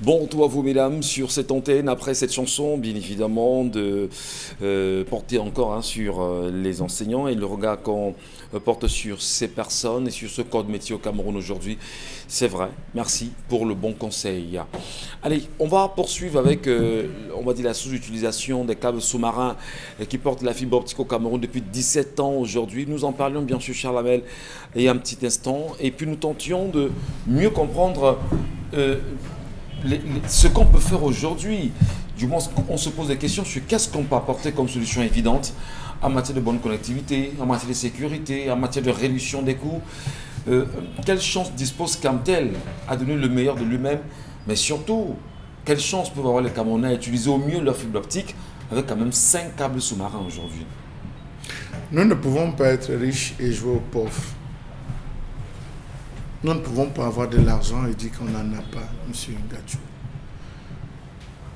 Bon retour à vous mesdames sur cette antenne après cette chanson bien évidemment de porter encore sur les enseignants et le regard qu'on porte sur ces personnes et sur ce code métier au Cameroun aujourd'hui. C'est vrai, merci pour le bon conseil. Allez, on va poursuivre avec on va dire la sous-utilisation des câbles sous-marins qui portent la fibre optique au Cameroun depuis 17 ans aujourd'hui. Nous en parlions bien sûr Charles Hamel il y a un petit instant et puis nous tentions de mieux comprendre ce qu'on peut faire aujourd'hui. Du moins, on se pose des questions sur qu'est-ce qu'on peut apporter comme solution évidente en matière de bonne connectivité, en matière de sécurité, en matière de réduction des coûts. Quelle chance dispose Camtel à donner le meilleur de lui-même, mais surtout, quelle chance peuvent avoir les Camerounais à utiliser au mieux leur fibre optique avec quand même 5 câbles sous-marins aujourd'hui? Nous ne pouvons pas être riches et jouer aux pauvres. Nous ne pouvons pas avoir de l'argent et dire qu'on n'en a pas, M. Ngacho.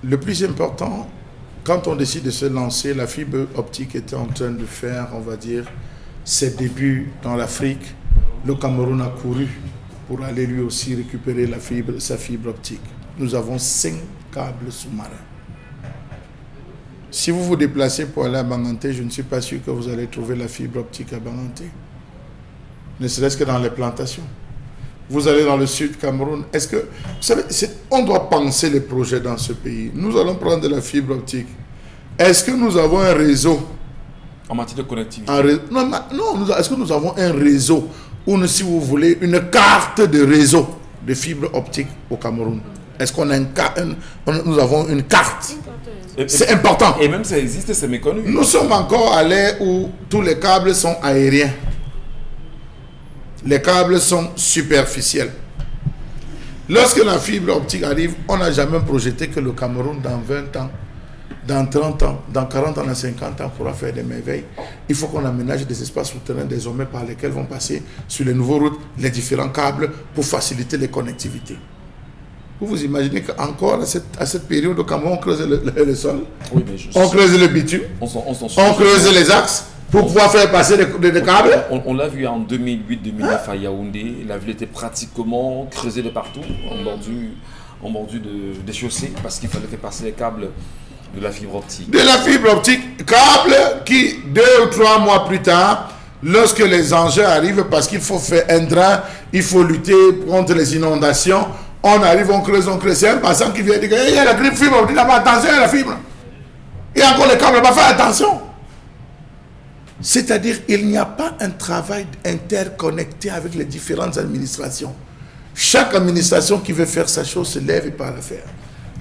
Le plus important, quand on décide de se lancer, la fibre optique était en train de faire, on va dire, ses débuts dans l'Afrique. Le Cameroun a couru pour aller lui aussi récupérer sa fibre optique. Nous avons 5 câbles sous-marins. Si vous vous déplacez pour aller à Banganté, je ne suis pas sûr que vous allez trouver la fibre optique à Banganté. Ne serait-ce que dans les plantations. Vous allez dans le sud Cameroun. Est-ce que, vous savez, on doit penser les projets dans ce pays. Nous allons prendre de la fibre optique. Est-ce que nous avons un réseau en matière de connectivité? Non, est-ce que nous avons un réseau ou, si vous voulez, une carte de réseau de fibre optique au Cameroun? Est-ce qu'on a nous avons une carte? C'est important. Et même ça existe, c'est méconnu. Nous sommes encore à l'ère où tous les câbles sont aériens. Les câbles sont superficiels. Lorsque la fibre optique arrive, on n'a jamais projeté que le Cameroun, dans 20 ans, dans 30 ans, dans 40 ans, dans 50 ans, pourra faire des merveilles. Il faut qu'on aménage des espaces souterrains désormais par lesquels vont passer sur les nouvelles routes les différents câbles pour faciliter les connectivités. Vous imaginez qu'encore à cette période au Cameroun, on creuse le sol, oui, on creuse le bitume, on creuse les axes, pour pouvoir faire passer des câbles. On l'a vu en 2008-2009 à Yaoundé. La ville était pratiquement creusée de partout, en bordure des chaussées, parce qu'il fallait faire passer les câbles de la fibre optique. De la fibre optique, câbles qui, 2 ou 3 mois plus tard, lorsque les engins arrivent, parce qu'il faut faire un drain, il faut lutter contre les inondations, on arrive, on creuse. C'est un passant qui vient dire qu'il y a la fibre optique là-bas, attention, il y a la fibre. Il y a encore les câbles là-bas, faire attention. C'est-à-dire qu'il n'y a pas un travail interconnecté avec les différentes administrations. Chaque administration qui veut faire sa chose se lève et part la faire.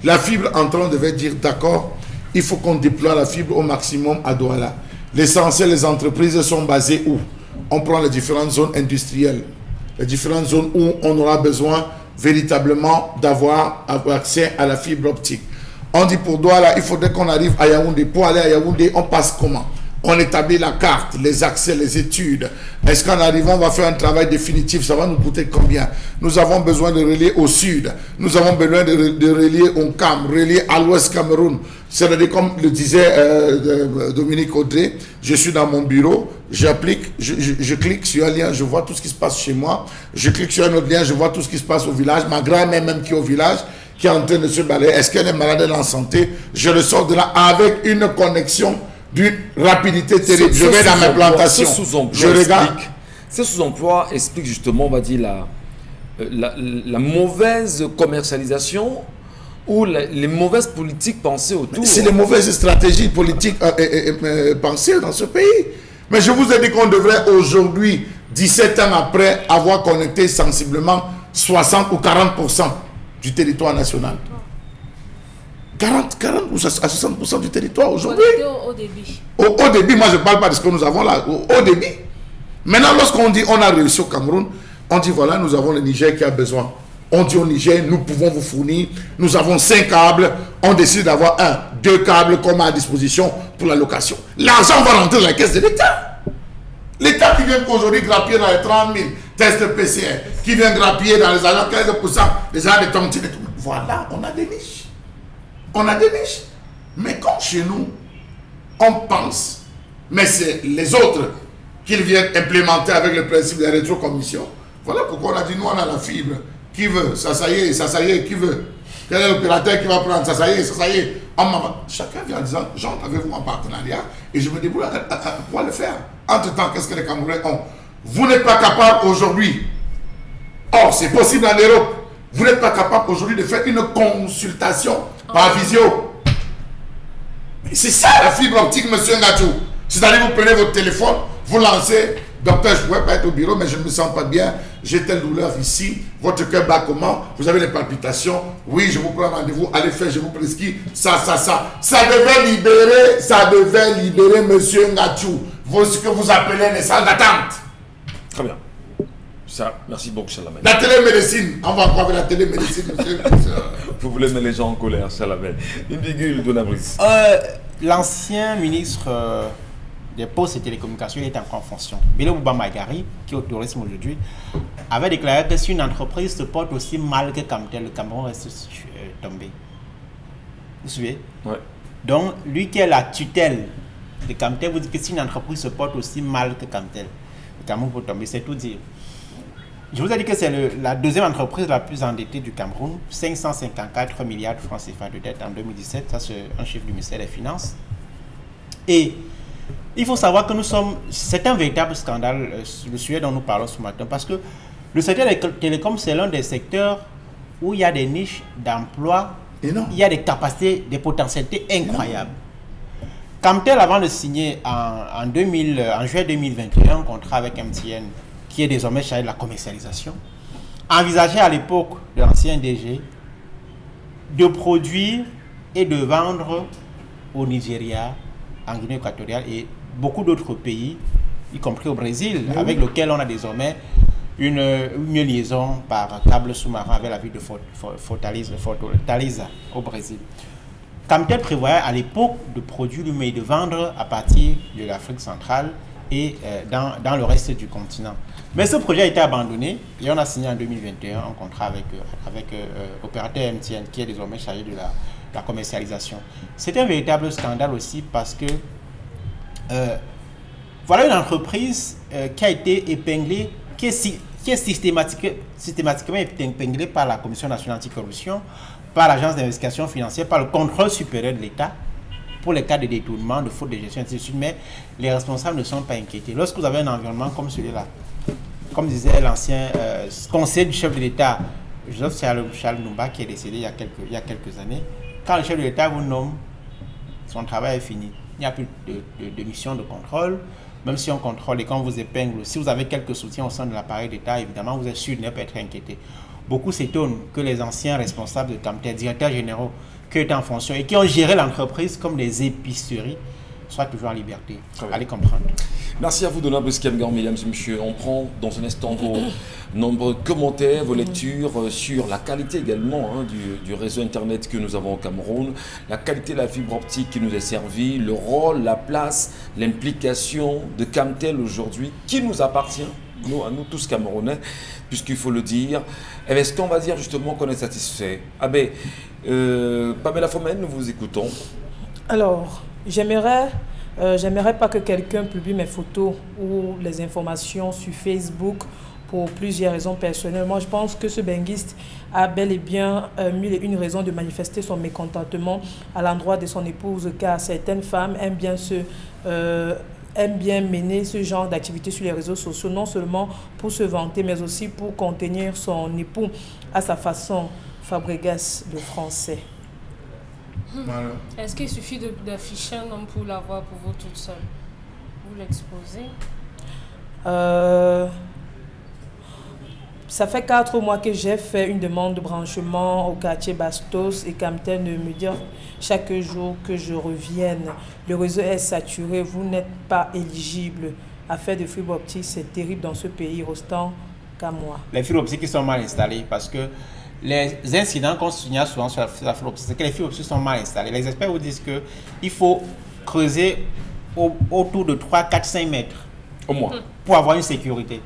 La fibre entrant devait dire d'accord, il faut qu'on déploie la fibre au maximum à Douala. L'essentiel, les entreprises sont basées où? On prend les différentes zones industrielles, les différentes zones où on aura besoin véritablement d'avoir accès à la fibre optique. On dit pour Douala, il faudrait qu'on arrive à Yaoundé. Pour aller à Yaoundé, on passe comment? On établit la carte, les accès, les études. Est-ce qu'en arrivant, on va faire un travail définitif? Ça va nous coûter combien? Nous avons besoin de relier au sud. Nous avons besoin de relier au Cam, relier à l'ouest Cameroun. C'est-à-dire, comme le disait Dominique Audrey, je suis dans mon bureau, j'applique, je clique sur un lien, je vois tout ce qui se passe chez moi. Je clique sur un autre lien, je vois tout ce qui se passe au village. Ma grand-mère même qui est au village, qui est en train de se balayer. Est-ce qu'elle est malade, elle est en santé? Je le sors de là avec une connexion d'une rapidité terrible. Je vais dans mes plantations. Ce sous-emploi explique justement, on va dire, la mauvaise commercialisation ou les mauvaises politiques pensées autour. C'est les mauvaises stratégies politiques pensées dans ce pays. Mais je vous ai dit qu'on devrait aujourd'hui, 17 ans après, avoir connecté sensiblement 60 ou 40% du territoire national. 40 ou à 60% du territoire aujourd'hui. Au débit. Au débit, moi je ne parle pas de ce que nous avons là, au débit. Maintenant, lorsqu'on dit on a réussi au Cameroun, on dit voilà, nous avons le Niger qui a besoin. On dit au Niger, nous pouvons vous fournir, nous avons 5 câbles, on décide d'avoir 2 câbles qu'on met à disposition pour la location. L'argent va rentrer dans la caisse de l'État. L'État qui vient aujourd'hui grappiller dans les 30 000 tests PCR, qui vient grappiller dans les agents 15%, les agents de tontine et tout. Voilà, on a des niches. On a des niches. Mais comme chez nous, on pense, mais c'est les autres qu'ils viennent implémenter avec le principe de la rétrocommission. Voilà pourquoi on a dit, nous on a la fibre. Qui veut? Ça y est, qui veut? Quel est l'opérateur qui va prendre ça? Ça y est, ça y est. Chacun vient en disant, j'entre avec vous en partenariat et je me débrouille à pouvoir le faire. Entre-temps, qu'est-ce que les Camerounais ont? Vous n'êtes pas capable aujourd'hui. Or, c'est possible en Europe. Vous n'êtes pas capable aujourd'hui de faire une consultation par visio. C'est ça la fibre optique, monsieur Ngatou. C'est-à-dire, vous prenez votre téléphone, vous lancez. Docteur, je ne pourrais pas être au bureau, mais je ne me sens pas bien. J'ai telle douleur ici. Votre cœur bat comment? Vous avez des palpitations? Oui, je vous prends rendez-vous. Allez faire, je vous prescris. Ça. Ça devait libérer monsieur Ngatou. Ce que vous appelez les salles d'attente. Très bien. Ça, merci beaucoup, Salamel. La télémédecine. On va croire avec la télémédecine, monsieur. Vous voulez mettre les gens en colère, Salamel. Une virgule, Donabrice. L'ancien ministre des Postes et Télécommunications, il est encore en fonction. Bilo Bouba Magari, qui est au tourisme aujourd'hui, avait déclaré que si une entreprise se porte aussi mal que Camtel, le Cameroun reste tombé. Vous suivez? Ouais. Donc, lui qui est la tutelle de Camtel, vous dit que si une entreprise se porte aussi mal que Camtel, le Cameroun peut tomber, c'est tout dire. Je vous ai dit que c'est la deuxième entreprise la plus endettée du Cameroun, 554 milliards de francs CFA de dette en 2017, ça c'est un chiffre du ministère des Finances. Et il faut savoir que c'est un véritable scandale, le sujet dont nous parlons ce matin, parce que le secteur des télécoms, c'est l'un des secteurs où il y a des niches d'emploi, il y a des capacités, des potentialités incroyables. Camtel, avant de signer en juillet 2021 un contrat avec MTN, qui est désormais chargé de la commercialisation, envisageait à l'époque de l'ancien DG de produire et de vendre au Nigeria, en Guinée équatoriale et beaucoup d'autres pays, y compris au Brésil, avec lequel on a désormais une liaison par câble sous-marin avec la ville de Fortaleza au Brésil. Camtel prévoyait à l'époque de produire mais de vendre à partir de l'Afrique centrale et dans le reste du continent. Mais ce projet a été abandonné et on a signé en 2021 un contrat avec l'opérateur MTN qui est désormais chargé de la commercialisation. C'est un véritable scandale aussi parce que voilà une entreprise qui a été épinglée, qui est systématiquement épinglée par la Commission nationale anticorruption, par l'Agence d'investigation financière, par le contrôle supérieur de l'État pour les cas de détournement, de faute de gestion, ainsi de suite, mais les responsables ne sont pas inquiétés. Lorsque vous avez un environnement comme celui-là, comme disait l'ancien conseiller du chef de l'État, Joseph Charles Numba, qui est décédé il y a quelques années, quand le chef de l'État vous nomme, son travail est fini. Il n'y a plus de mission de contrôle, même si on contrôle et quand on vous épingle, si vous avez quelques soutiens au sein de l'appareil d'État, évidemment, vous êtes sûr de ne pas être inquiété. Beaucoup s'étonnent que les anciens responsables de Camtel, directeurs généraux, qui étaient en fonction et qui ont géré l'entreprise comme des épiceries, soient toujours en liberté. Allez comprendre. Merci à vous, Donald Busquet-Amgar, mesdames et messieurs. On prend dans un instant vos nombreux commentaires, vos lectures sur la qualité également du réseau Internet que nous avons au Cameroun, la qualité de la fibre optique qui nous est servie, le rôle, la place, l'implication de Camtel aujourd'hui, qui nous appartient, à nous tous Camerounais, puisqu'il faut le dire. Est-ce qu'on va dire justement qu'on est satisfait? Pamela Fomen, nous vous écoutons. Alors, j'aimerais pas que quelqu'un publie mes photos ou les informations sur Facebook pour plusieurs raisons personnelles. Moi, je pense que ce benguiste a bel et bien mille et une raisons de manifester son mécontentement à l'endroit de son épouse, car certaines femmes aiment bien mener ce genre d'activité sur les réseaux sociaux, non seulement pour se vanter, mais aussi pour contenir son époux à sa façon. Fabregas, le français. Voilà. Est-ce qu'il suffit d'afficher un homme pour l'avoir pour vous toute seule? Vous l'exposez? Ça fait 4 mois que j'ai fait une demande de branchement au quartier Bastos et Camtel ne me dit chaque jour que je revienne. Le réseau est saturé, vous n'êtes pas éligible à faire de fibre optique. C'est terrible dans ce pays, restant qu'à moi. Les fibres optiques qui sont mal installées parce que les incidents qu'on signale souvent sur la fibre optique, c'est que les fibres optiques sont mal installées. Les experts vous disent qu'il faut creuser autour de 3, 4, 5 mètres au moins pour avoir une sécurité.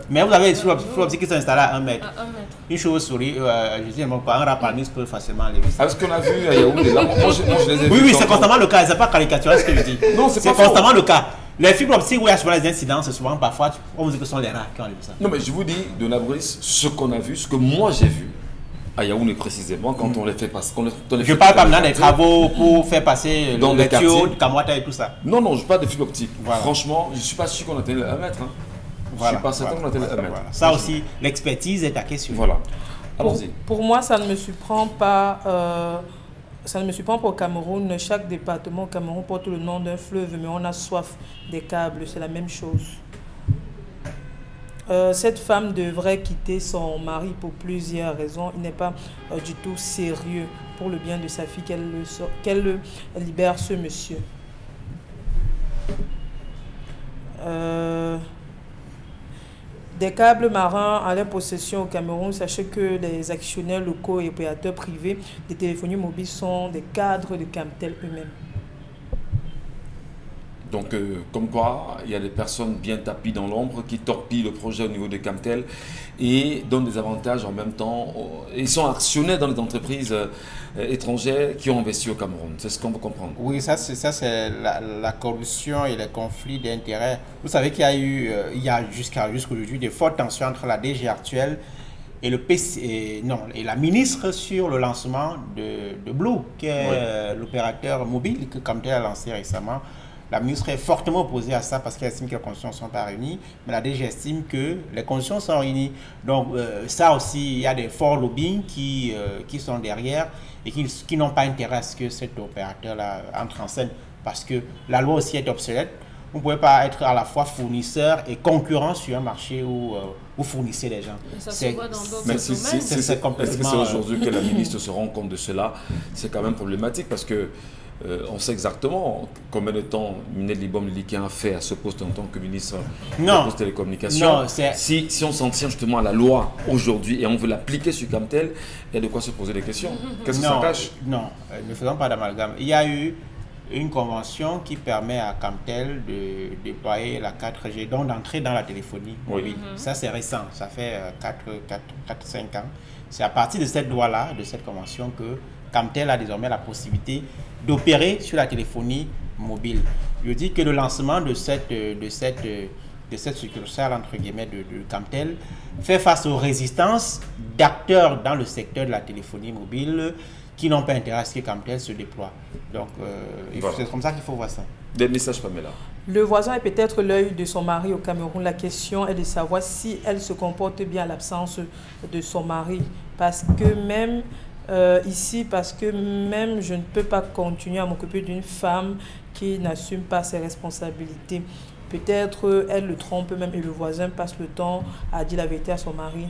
Mais vous avez des fibres optiques qui sont installées à 1 mètre. À 1 mètre. Une chauve-souris, je dis, un rapanus peut facilement enlever ça. Est-ce qu'on a vu à Yaoundé là, moi, je les ai vus. Oui, c'est constamment le cas. C'est pas caricatural ce que je dis. Non, c'est constamment le cas. Les fibres optiques où il y a souvent les incidents, c'est souvent parfois, on vous dit que ce sont les rats qui ont enlevé ça. Non, mais je vous dis, Donald Brice, ce qu'on a vu, ce que moi j'ai vu, À Yaoundé précisément, quand on les fait passer. Je parle pas maintenant des travaux pour faire passer dans les tuyaux, de Kamwata et tout ça. Non, non, je parle de fibre optique. Voilà. Franchement, je ne suis pas sûr qu'on atteigne 1 mètre. Hein. Voilà, je ne suis pas certain qu'on atteigne 1 mètre. Voilà. Ça aussi, l'expertise est à question. Voilà. Allons-y. Pour moi, ça ne me surprend pas. Ça ne me surprend pas au Cameroun. Chaque département au Cameroun porte le nom d'un fleuve, mais on a soif des câbles. C'est la même chose. Cette femme devrait quitter son mari pour plusieurs raisons. Il n'est pas du tout sérieux pour le bien de sa fille qu'elle libère ce monsieur. Des câbles marins en leur possession au Cameroun. Sachez que les actionnaires locaux et opérateurs privés des téléphonies mobiles sont des cadres de Camtel eux-mêmes. Donc, comme quoi, il y a des personnes bien tapies dans l'ombre qui torpillent le projet au niveau de Camtel et donnent des avantages en même temps. Ils sont actionnaires dans les entreprises étrangères qui ont investi au Cameroun. C'est ce qu'on veut comprendre. Oui, ça c'est la corruption et les conflits d'intérêts. Vous savez qu'il y a eu, jusqu'à aujourd'hui, des fortes tensions entre la DG actuelle et et la ministre sur le lancement de Blue, qui est l'opérateur mobile que Camtel a lancé récemment. La ministre est fortement opposée à ça parce qu'elle estime que les conditions ne sont pas réunies, mais la DG estime que les conditions sont réunies. Donc ça aussi, il y a des forts lobbying qui sont derrière et qui n'ont pas intérêt à ce que cet opérateur-là entre en scène parce que la loi aussi est obsolète. Vous ne pouvez pas être à la fois fournisseur et concurrent sur un marché où vous fournissez les gens. Ça se voit dans d'autres domaines. C'est complètement... Est-ce que c'est aujourd'hui que la ministre se rend compte de cela? C'est quand même problématique parce que on sait exactement combien de temps Minel Libom Lilikin a fait à ce poste en tant que ministre des Postes et Télécommunications. Non, si on s'en tient justement à la loi aujourd'hui et on veut l'appliquer sur Camtel, il y a de quoi se poser des questions. Qu'est-ce que ça cache? Non, ne faisons pas d'amalgame. Il y a eu une convention qui permet à Camtel de déployer la 4G, donc d'entrer dans la téléphonie mobile. Ça, c'est récent, ça fait 4-5 ans. C'est à partir de cette loi-là, de cette convention, que Camtel a désormais la possibilité d'opérer sur la téléphonie mobile. Je dis que le lancement de cette succursale entre guillemets de Camtel fait face aux résistances d'acteurs dans le secteur de la téléphonie mobile qui n'ont pas intérêt à ce que Camtel se déploie. Donc c'est comme ça qu'il faut voir ça. Des messages, Pamela. Le voisin est peut-être l'œil de son mari au Cameroun. La question est de savoir si elle se comporte bien à l'absence de son mari. Parce que même je ne peux pas continuer à m'occuper d'une femme qui n'assume pas ses responsabilités. Peut-être elle le trompe même et le voisin passe le temps à dire la vérité à son mari.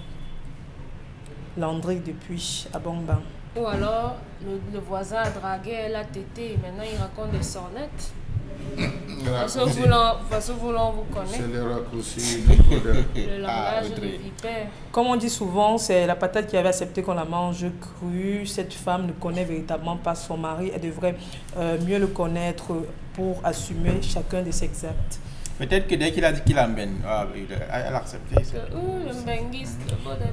Landry depuis à Bongbang. Ou alors le voisin a dragué, elle a tété et maintenant il raconte des sornettes. Parce que voulant vous connaître. C'est le raccourci. Le langage de vipère. Comme on dit souvent, c'est la patate qui avait accepté qu'on la mange crue. Cette femme ne connaît véritablement pas son mari. Elle devrait mieux le connaître pour assumer chacun de ses actes. Peut-être que dès qu'il a dit qu'il emmène, elle a accepté.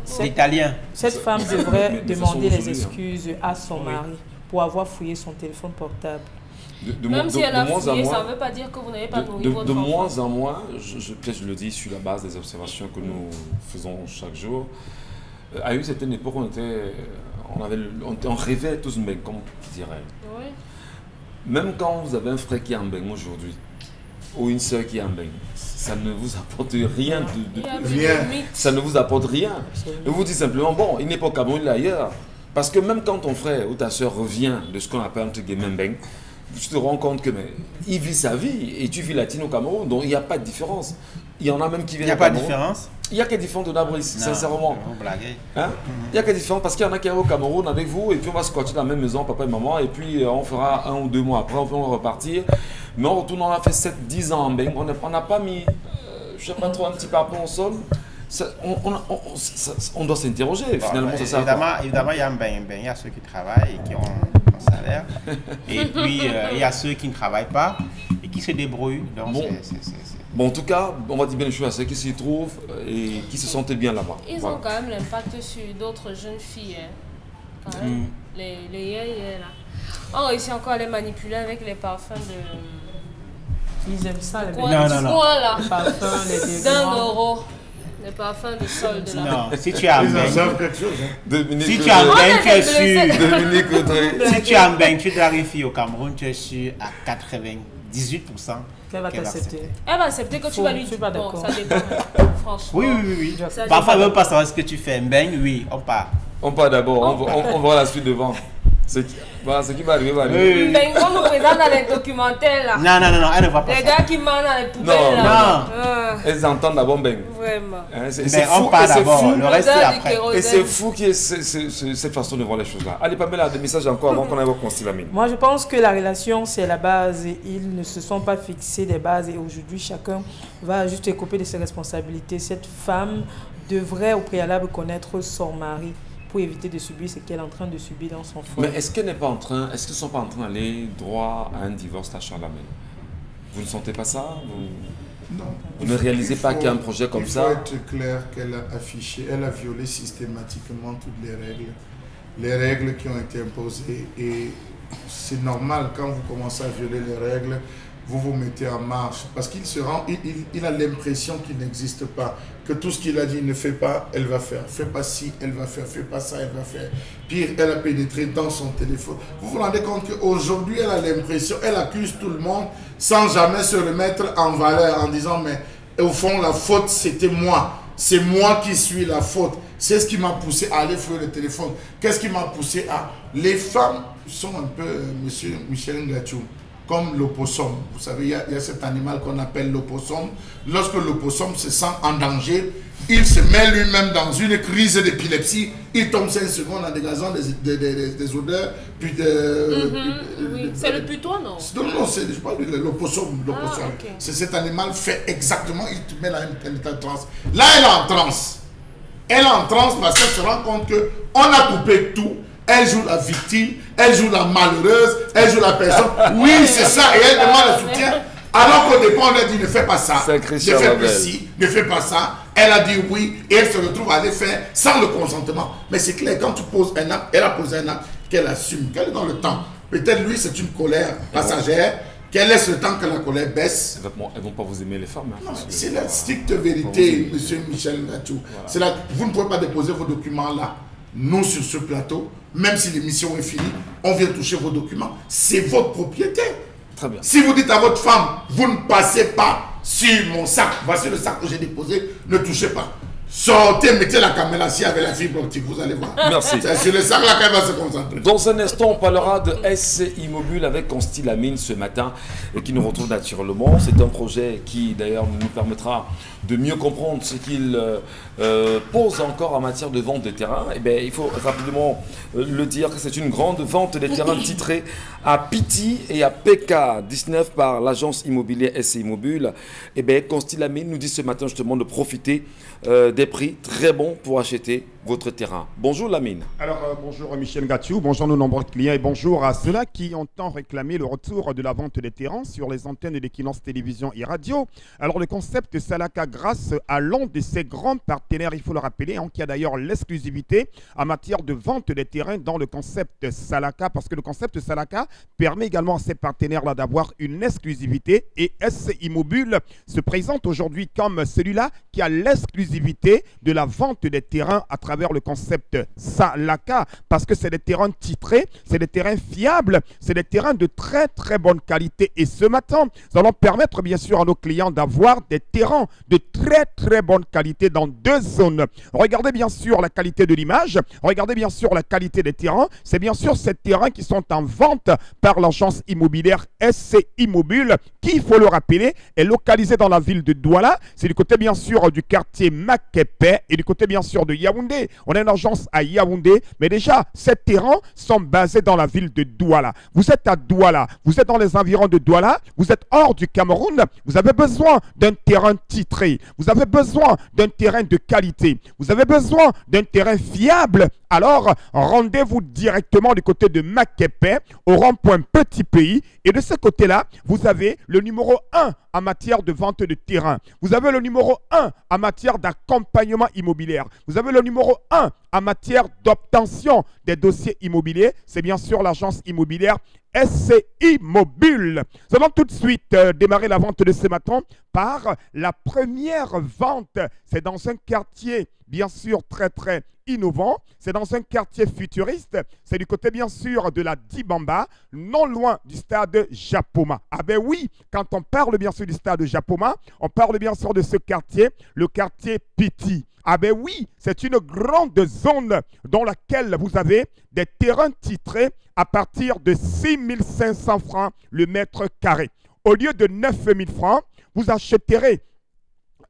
C'est italien. Cette femme devrait demander les excuses à son mari pour avoir fouillé son téléphone portable. Même si elle a fouillé, ça ne veut pas dire que vous n'avez pas nourri votre enfant. De moins en moins, peut-être je le dis sur la base des observations que nous faisons chaque jour, à une certaine époque, on rêvait tous un comme on dirait. Oui. Même quand vous avez un frère qui est en baigne aujourd'hui, ou une soeur qui est en baigne, ça ne vous apporte rien. Rien. Ça ne vous apporte rien. Et vous dites simplement, bon, il n'est pas au Cameroun, il est ailleurs. Parce que même quand ton frère ou ta soeur revient de ce qu'on appelle entre guillemets baigne, tu te rends compte que il vit sa vie et tu vis latine au Cameroun, donc il n'y a pas de différence. Il y en a même qui viennent au Cameroun. Il n'y a pas de différence? Il n'y a que des différences de Nabris, sincèrement. Vous blaguez. Hein? Il n'y a que des différences parce qu'il y en a qui arrivent au Cameroun avec vous et puis on va squatter dans la même maison, papa et maman, et puis on fera 1 ou 2 mois après, on va repartir. Mais on retourne, on a fait 7-10 ans en bain, on n'a pas mis, je ne sais pas trop, un petit papon au sol. On doit s'interroger, finalement, c'est ça. Évidemment, il y a un bain, il y a ceux qui travaillent et qui ont un salaire. Et puis, il y a ceux qui ne travaillent pas et qui se débrouillent. Donc, bon, en tout cas, on va dire bien les choses à ceux qui s'y trouvent et qui se sentent bien là-bas. Ils ont quand même l'impact sur d'autres jeunes filles. Hein. Quand même, les yéyés là. On réussit encore à les manipuler avec les parfums de... Ils aiment ça, les Non. parfums, les d'1 euro. Les parfums de sol de la... Non, si tu es en Ils en Beng, savent quelque chose. Hein. Dominique si tu es en Audrey. Beng, tu es sûr. Dominique Audrey. Si tu es en Beng, tu dois ici au Cameroun, tu es sûr à 98% Qu'elle va qu'elle va t'accepter. Elle va accepter que tu Faux, vas lui je suis dire. pas Bon, d'accord. ça dépend. Franchement. Oui, oui, oui. oui. Ça Parfois, dépend. elle veut pas savoir ce que tu fais. Beng, oui, on part. On part d'abord, on voit la suite devant. Voilà, ce qui va arriver va arriver. Oui, oui, oui. Ben, on nous présente dans les documentaires là. Non, non, non, non, elle ne voit pas Les ça. gars qui mangent dans les poubelles Non, là. non. Ah, Elles entendent d'abord Beng. vraiment. Hein, c'est Mais fou, on part et c'est d'abord, fou. le reste c'est L'odeur du après. kérosène. Et c'est fou qu'il y ait cette façon de voir les choses là. Allez, Pamela, des messages encore avant qu'on évoque Constilamine. Moi, je pense que la relation, c'est la base. Et ils ne se sont pas fixés des bases. Et aujourd'hui, chacun va juste écoper de ses responsabilités. Cette femme devrait au préalable connaître son mari pour éviter de subir ce qu'elle est en train de subir dans son foyer. Mais est-ce qu'elle n'est pas en train, est-ce qu'ils ne sont pas en train d'aller droit à un divorce à Charlemagne? Vous ne sentez pas ça? Non. Vous ne réalisez pas qu'il y a un projet comme ça? Il faut être clair qu'elle a affiché, elle a violé systématiquement toutes les règles qui ont été imposées. Et c'est normal, quand vous commencez à violer les règles, vous vous mettez en marche. Parce qu'il se rend, il a l'impression qu'il n'existe pas. Que tout ce qu'il a dit, ne fait pas, elle va faire. Fais pas ci, elle va faire. Fais pas ça, elle va faire. Pire, elle a pénétré dans son téléphone. Vous vous rendez compte qu'aujourd'hui, elle a l'impression, elle accuse tout le monde sans jamais se remettre en valeur en disant, mais au fond, la faute, c'était moi. C'est moi qui suis la faute. C'est ce qui m'a poussé à aller fouiller le téléphone. Qu'est-ce qui m'a poussé à... Les femmes sont un peu, monsieur Michel Ngachou, comme l'opossum. Vous savez, il y a cet animal qu'on appelle l'opossum. Lorsque l'opossum se sent en danger, il se met lui-même dans une crise d'épilepsie. Il tombe 5 secondes en dégazant des odeurs. Puis Oui. C'est le putois, non? non, je parle de l'opossum. Ah, ok. C'est cet animal fait exactement, il te met dans un état de transe. Là, elle est en transe. Elle est en transe parce qu'elle se rend compte qu'on a coupé tout. Elle joue la victime, elle joue la malheureuse, elle joue la personne. Oui, c'est ça, et elle demande le soutien. Alors qu'au départ, on a dit ne fais pas ça, ne fais plus ci, ne fais pas ça. Elle a dit oui, et elle se retrouve à aller faire sans le consentement. Mais c'est clair, quand tu poses un acte, elle a posé un acte qu'elle assume, qu'elle est dans le temps. Peut-être lui, c'est une colère passagère, qu'elle laisse le temps que la colère baisse. Elles ne vont pas vous aimer les femmes. Hein, c'est la stricte vérité, monsieur Michel Ngachou. Voilà. Vous ne pouvez pas déposer vos documents là. Nous, sur ce plateau, même si l'émission est finie, on vient toucher vos documents. C'est votre propriété. Très bien. Si vous dites à votre femme, vous ne passez pas sur mon sac, voici le sac que j'ai déposé, ne touchez pas. Sortez, mettez la caméra ici avec la fibre optique, vous allez voir. Merci. C'est sur le sac là qu'elle va se concentrer. Dans un instant, on parlera de SC Immobile avec Constilamine ce matin et qui nous retrouve naturellement. C'est un projet qui d'ailleurs nous permettra de mieux comprendre ce qu'il pose encore en matière de vente de terrain. Eh bien, il faut rapidement le dire que c'est une grande vente des terrains titrés à Piti et à PK19 par l'agence immobilière SC Immobile. Eh bien, Constilamine nous dit ce matin justement de profiter des prix très bons pour acheter votre terrain. Bonjour Lamine. Alors bonjour Michel Ngachou, bonjour nos nombreux clients et bonjour à ceux-là qui ont tant réclamé le retour de la vente des terrains sur les antennes d'Equinox Télévision et Radio. Alors le concept Salaka, grâce à l'un de ses grands partenaires, il faut le rappeler, hein, qui a d'ailleurs l'exclusivité en matière de vente des terrains dans le concept Salaka, parce que le concept Salaka permet également à ses partenaires-là d'avoir une exclusivité et SC Immobile se présente aujourd'hui comme celui-là qui a l'exclusivité de la vente des terrains à travers le concept Salaka, parce que c'est des terrains titrés, c'est des terrains fiables, c'est des terrains de très très bonne qualité. Et ce matin, nous allons permettre bien sûr à nos clients d'avoir des terrains de très très bonne qualité dans 2 zones. Regardez bien sûr la qualité de l'image, regardez bien sûr la qualité des terrains. C'est bien sûr ces terrains qui sont en vente par l'agence immobilière SC Immobile, qui, il faut le rappeler, est localisée dans la ville de Douala. C'est du côté bien sûr du quartier Makepe et du côté bien sûr de Yaoundé. On a une agence à Yaoundé, mais déjà, ces terrains sont basés dans la ville de Douala. Vous êtes à Douala, vous êtes dans les environs de Douala, vous êtes hors du Cameroun, vous avez besoin d'un terrain titré, vous avez besoin d'un terrain de qualité, vous avez besoin d'un terrain fiable. Alors, rendez-vous directement du côté de Makepe, au rond-point Petit Pays. Et de ce côté-là, vous avez le numéro 1 en matière de vente de terrain. Vous avez le numéro 1 en matière d'accompagnement immobilier. Vous avez le numéro 1 en matière d'obtention des dossiers immobiliers. C'est bien sûr l'agence immobilière SCI Mobile. Nous allons tout de suite démarrer la vente de ce matin par la première vente. C'est dans un quartier, bien sûr, très innovant. C'est dans un quartier futuriste. C'est du côté, bien sûr, de la Dibamba, non loin du stade Japoma. Ah ben oui, quand on parle, bien sûr, du stade Japoma, on parle, bien sûr, de ce quartier, le quartier Piti. Ah ben oui, c'est une grande zone dans laquelle vous avez des terrains titrés à partir de 6 500 francs le mètre carré. Au lieu de 9 000 francs, vous achèterez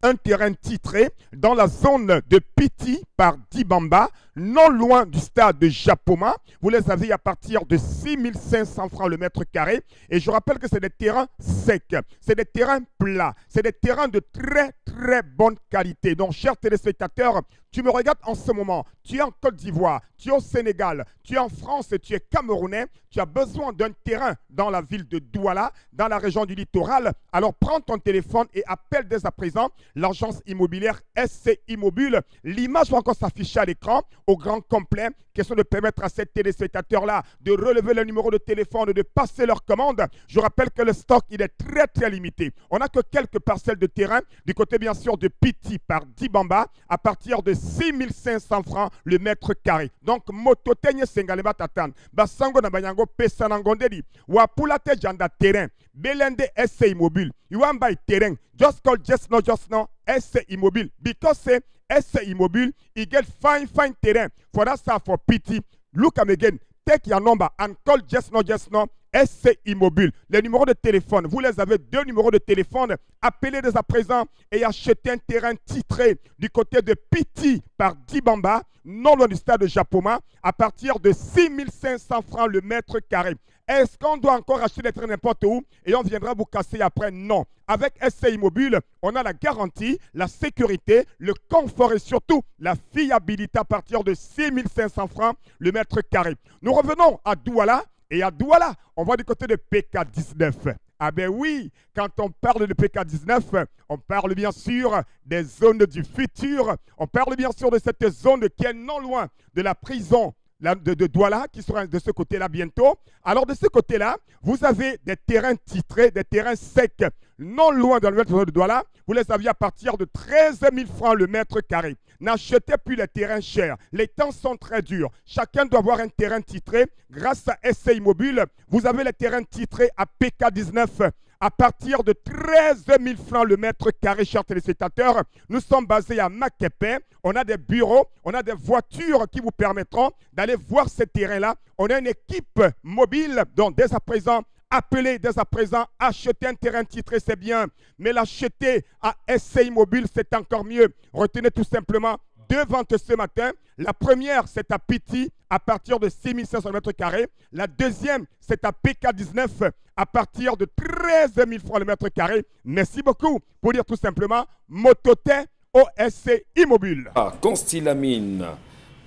un terrain titré dans la zone de Piti par Dibamba, non loin du stade de Japoma. Vous les avez à partir de 6 500 francs le mètre carré. Et je rappelle que c'est des terrains secs, c'est des terrains plats, c'est des terrains de très bonne qualité. Donc, chers téléspectateurs, tu me regardes en ce moment, tu es en Côte d'Ivoire, tu es au Sénégal, tu es en France, tu es Camerounais, tu as besoin d'un terrain dans la ville de Douala, dans la région du littoral. Alors prends ton téléphone et appelle dès à présent l'agence immobilière SCI Mobile. L'image va encore s'afficher à l'écran au grand complet. Question de permettre à ces téléspectateurs-là de relever le numéro de téléphone, de passer leur commande. Je rappelle que le stock, il est très limité. On n'a que quelques parcelles de terrain du côté, bien sûr, de Piti par Dibamba à partir de 6 500 francs le mètre carré. Donc, moto tenye sengaleba tatan. Basango na banyango pesa nangondeli. Wapulate janda terrain. Belende SCI Mobile. You want buy terrain. Just call just now SCI Mobile. Because say SCI Mobile, you get fine terrain. For that stuff for Piti. Look at me again. Take your number and call just now SCI Mobile. Les numéros de téléphone, vous les avez, 2 numéros de téléphone. Appelez dès à présent et achetez un terrain titré du côté de Piti par Dibamba, non loin du stade de Japoma, à partir de 6 500 francs le mètre carré. Est-ce qu'on doit encore acheter des terrains n'importe où et on viendra vous casser après? Non. Avec SCI Mobile, on a la garantie, la sécurité, le confort et surtout la fiabilité à partir de 6 500 francs le mètre carré. Nous revenons à Douala. Et à Douala, on va du côté de PK19. Ah ben oui, quand on parle de PK19, on parle bien sûr des zones du futur. On parle bien sûr de cette zone qui est non loin de la prison de Douala, qui sera de ce côté-là bientôt. Alors de ce côté-là, vous avez des terrains titrés, des terrains secs, non loin de la nouvelle zone de Douala. Vous les aviez à partir de 13 000 francs le mètre carré. N'achetez plus les terrains chers. Les temps sont très durs. Chacun doit avoir un terrain titré. Grâce à SCI Mobile, vous avez les terrains titrés à PK19 à partir de 13 000 francs le mètre carré, chers téléspectateurs. Nous sommes basés à Makepe. On a des bureaux, on a des voitures qui vous permettront d'aller voir ces terrains-là. On a une équipe mobile, donc dès à présent, appelez dès à présent, acheter un terrain titré, c'est bien, mais l'acheter à SCI Mobile, c'est encore mieux. Retenez tout simplement 2 ventes ce matin. La première, c'est à Piti, à partir de 6 500 mètres carrés. La deuxième, c'est à PK19, à partir de 13 000 francs le mètre carré. Merci beaucoup pour dire tout simplement Motote au SCI Mobile. Ah, Constilamine.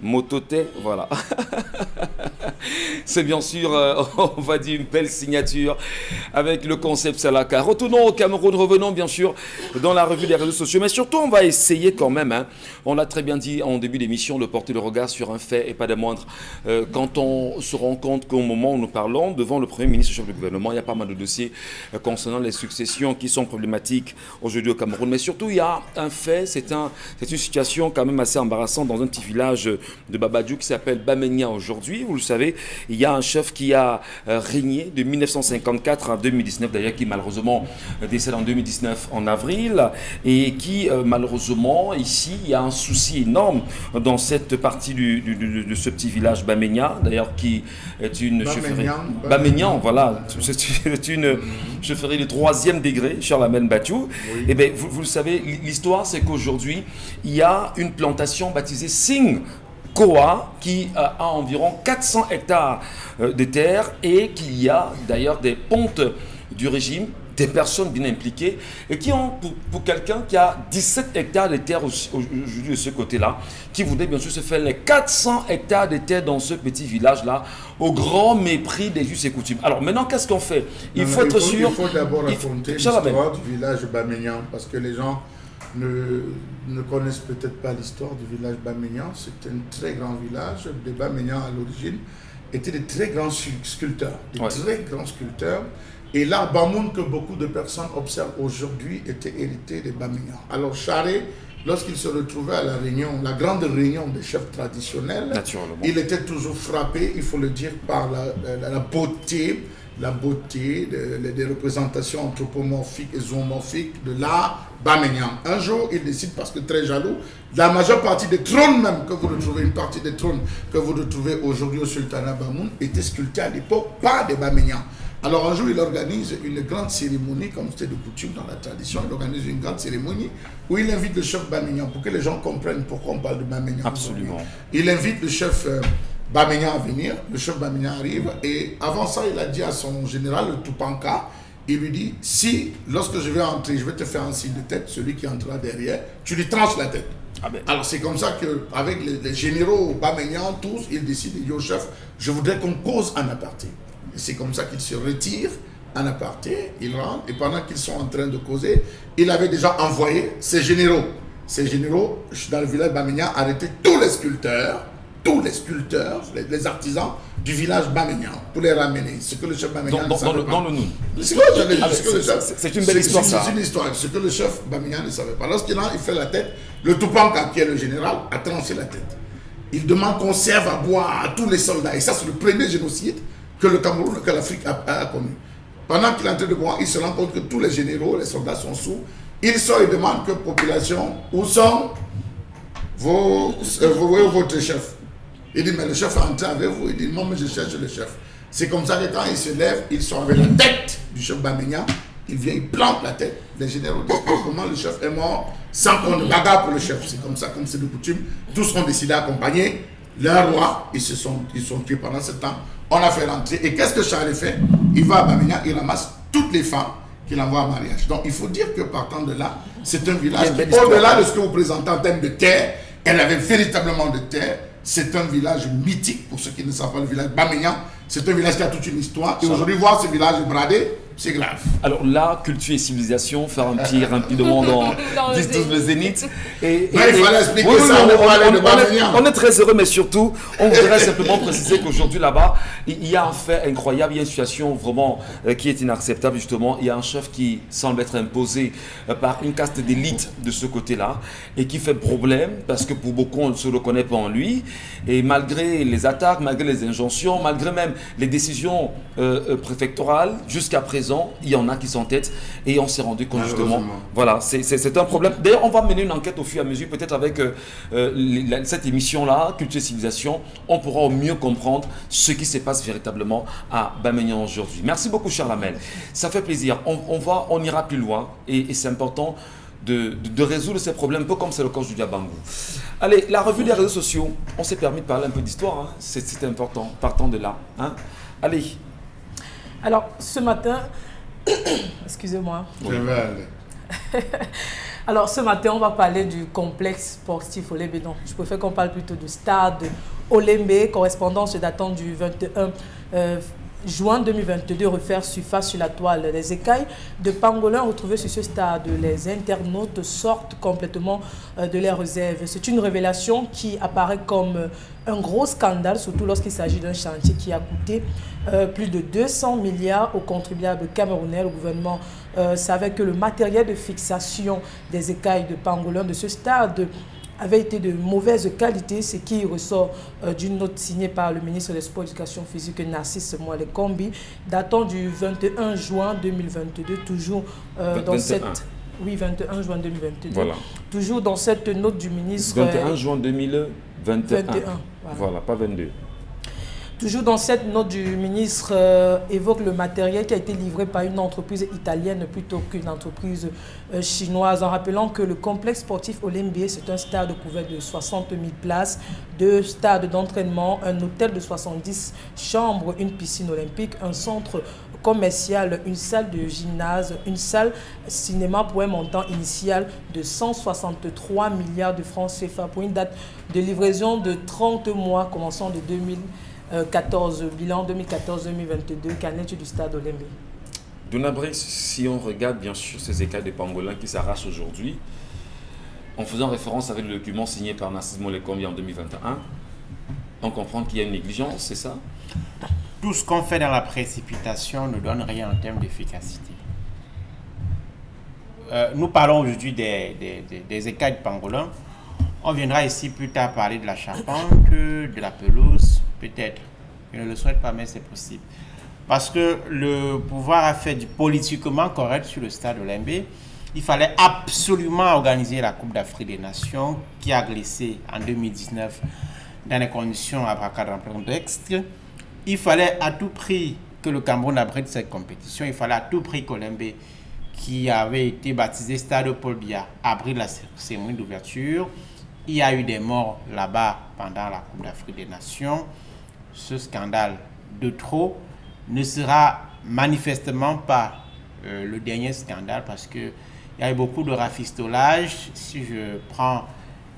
Motote, voilà. C'est bien sûr, on va dire, une belle signature avec le concept Salaka. Retournons au Cameroun, revenons bien sûr dans la revue des réseaux sociaux, mais surtout on va essayer quand même, hein, on l'a très bien dit en début d'émission, de porter le regard sur un fait et pas des moindres. Quand on se rend compte qu'au moment où nous parlons, devant le Premier ministre, chef du gouvernement, il y a pas mal de dossiers concernant les successions qui sont problématiques aujourd'hui au Cameroun. Mais surtout, il y a un fait, c'est une situation quand même assez embarrassante dans un petit village de Babadjou qui s'appelle Bamenya aujourd'hui. Vous le savez, il y a un chef qui a régné de 1954 à 2019, d'ailleurs qui malheureusement décède en 2019 en avril, et qui malheureusement ici il y a un souci énorme dans cette partie de ce petit village Bamenya, d'ailleurs qui est une chefferie Bamenya, voilà, c'est une chefferie de 3e degré, Charlemagne Batiou. Oui. Et bien vous le savez, l'histoire c'est qu'aujourd'hui il y a une plantation baptisée Sing Koa qui a environ 400 hectares de terre et qu'il y a d'ailleurs des pontes du régime, des personnes bien impliquées et qui ont, pour quelqu'un qui a 17 hectares de terre aujourd'hui de ce côté-là, qui voudrait bien sûr se faire les 400 hectares de terre dans ce petit village-là, au grand mépris des us et coutumes. Alors maintenant, qu'est-ce qu'on fait? Il faut être sûr... Il faut d'abord raconter l'histoire du village Bamenya, parce que les gens ne connaissent peut-être pas l'histoire du village Bamenya. C'est un très grand village de Bamenya à l'origine. étaient de très grands sculpteurs. Très grands sculpteurs. Et l'art Bamoun que beaucoup de personnes observent aujourd'hui était hérité des Baményans. Alors Charé, lorsqu'il se retrouvait à la réunion, la grande réunion des chefs traditionnels, il était toujours frappé, il faut le dire, par la beauté des représentations anthropomorphiques et zoomorphiques de l'art baményan. Un jour, il décide, parce que très jaloux, la majeure partie des trônes même que vous retrouvez, une partie des trônes que vous retrouvez aujourd'hui au Sultanat Bamoun, étaient sculptés à l'époque par des Baményans. Alors un jour, il organise une grande cérémonie, comme c'était de coutume dans la tradition, il organise une grande cérémonie où il invite le chef Baményan, pour que les gens comprennent pourquoi on parle de Baményan. Absolument. Il invite le chef Baményan à venir, le chef Baményan arrive, et avant ça, il a dit à son général, le Tupanka, il lui dit, si, lorsque je vais entrer, je vais te faire un signe de tête, celui qui entrera derrière, tu lui tranches la tête. Ah ben. Alors c'est comme ça qu'avec les généraux Baményans, tous, ils décident, il dit au chef, je voudrais qu'on cause en aparté. Et c'est comme ça qu'il se retire en aparté, il rentre, et pendant qu'ils sont en train de causer, il avait déjà envoyé ses généraux. Ces généraux, dans le village Baményan, arrêtaient tous les sculpteurs, les artisans du village Baményan, pour les ramener. Ce que le chef Baményan ne savait pas. Dans le Noun. C'est une belle histoire, ça. C'est une histoire. Ce que le chef Baményan ne savait pas. Lorsqu'il il fait la tête, le Tupanka, qui est le général, a tranché la tête. Il demande qu'on serve à boire à tous les soldats. Et ça, c'est le premier génocide que le Cameroun, que l'Afrique a connu. Pendant qu'il est en train de boire, il se rend compte que tous les généraux, les soldats sont sous. Il sort et demande que population, où sont votre chef? Il dit, mais le chef est entré avec vous. Il dit, non, mais je cherche le chef. C'est comme ça que quand il se lève, il sort avec la tête du chef Baményan. Il vient, il plante la tête. Les généraux disent, comment le chef est mort sans qu'on ne bagarre pour le chef. C'est comme ça, comme c'est de coutume. Tous ont décidé d'accompagner leur roi. Ils sont tués pendant ce temps. On a fait rentrer. Et qu'est-ce que Charles fait? Il va à Baményan, il ramasse toutes les femmes qu'il envoie en mariage. Donc il faut dire que partant de là, c'est un village qui, au-delà de ce que vous présentez en termes de terre, elle avait véritablement de terre. C'est un village mythique, pour ceux qui ne savent pas le village Baményan. C'est un village qui a toute une histoire. Et aujourd'hui, voir ce village bradé, c'est grave. Alors là, culture et civilisation, faire un petit rapidement dans 10-12 le zénith. Il fallait expliquer ça. On est très heureux, mais surtout, on voudrait simplement préciser qu'aujourd'hui là-bas, il y a un fait incroyable, il y a une situation vraiment qui est inacceptable justement. Il y a un chef qui semble être imposé par une caste d'élite de ce côté-là et qui fait problème parce que pour beaucoup, on ne se reconnaît pas en lui. Et malgré les attaques, malgré les injonctions, malgré même les décisions préfectorales, jusqu'à présent, il y en a qui s'entêtent et on s'est rendu compte justement, voilà, c'est un problème. D'ailleurs, on va mener une enquête au fur et à mesure, peut-être avec cette émission-là, Culture et Civilisation, on pourra au mieux comprendre ce qui se passe véritablement à Baményan aujourd'hui. Merci beaucoup, cher Lamel. Ça fait plaisir. On ira plus loin et c'est important de résoudre ces problèmes, un peu comme c'est le cas du Diabangou. Allez, la revue des réseaux sociaux, on s'est permis de parler un peu d'histoire, hein. C'est important, partant de là. Hein. Allez. Alors, ce matin, excusez-moi. Je vais aller. Alors, ce matin, on va parler du complexe sportif Olembe. Non, je préfère qu'on parle plutôt du stade Olembe, correspondance datant du 21 juin 2022, refaire surface sur la toile. Les écailles de pangolins retrouvées sur ce stade, les internautes sortent complètement de leurs réserves. C'est une révélation qui apparaît comme un gros scandale, surtout lorsqu'il s'agit d'un chantier qui a coûté plus de 200 milliards aux contribuables camerounais. Le gouvernement savait que le matériel de fixation des écailles de pangolins de ce stade avait été de mauvaise qualité, ce qui ressort d'une note signée par le ministre des Sports et de l'Éducation physique, Narcisse Moale-Kombi, datant du 21 juin 2022, toujours dans cette... Oui, 21 juin 2022. Voilà. Toujours dans cette note du ministre... 21 juin 2021. Voilà, pas 22. Toujours dans cette note du ministre, évoque le matériel qui a été livré par une entreprise italienne plutôt qu'une entreprise chinoise, en rappelant que le complexe sportif Olembe, c'est un stade couvert de 60 000 places, 2 stades d'entraînement, un hôtel de 70 chambres, une piscine olympique, un centre commercial, une salle de gymnase, une salle cinéma pour un montant initial de 163 milliards de francs CFA pour une date de livraison de 30 mois commençant de 2014, bilan 2014-2022, qu'en est-il du stade Olembe? Donabrix, si on regarde bien sûr ces écailles de pangolins qui s'arrachent aujourd'hui, en faisant référence avec le document signé par Narcisse Moale-Kombi en 2021, on comprend qu'il y a une négligence, c'est ça? tout ce qu'on fait dans la précipitation ne donne rien en termes d'efficacité. Nous parlons aujourd'hui des écailles de pangolin. On viendra ici plus tard parler de la charpente, de la pelouse, peut-être. Je ne le souhaite pas, mais c'est possible. Parce que le pouvoir a fait du politiquement correct sur le stade Olembe. Il fallait absolument organiser la Coupe d'Afrique des Nations qui a glissé en 2019 dans des conditions abracadabrantesques. Il fallait à tout prix que le Cameroun abrite cette compétition. Il fallait à tout prix qu'Olembe, qui avait été baptisé Stade Paul Biya, abrite la cérémonie d'ouverture. Il y a eu des morts là-bas pendant la Coupe d'Afrique des Nations. Ce scandale de trop ne sera manifestement pas le dernier scandale parce qu'il y a eu beaucoup de rafistolage. Si je prends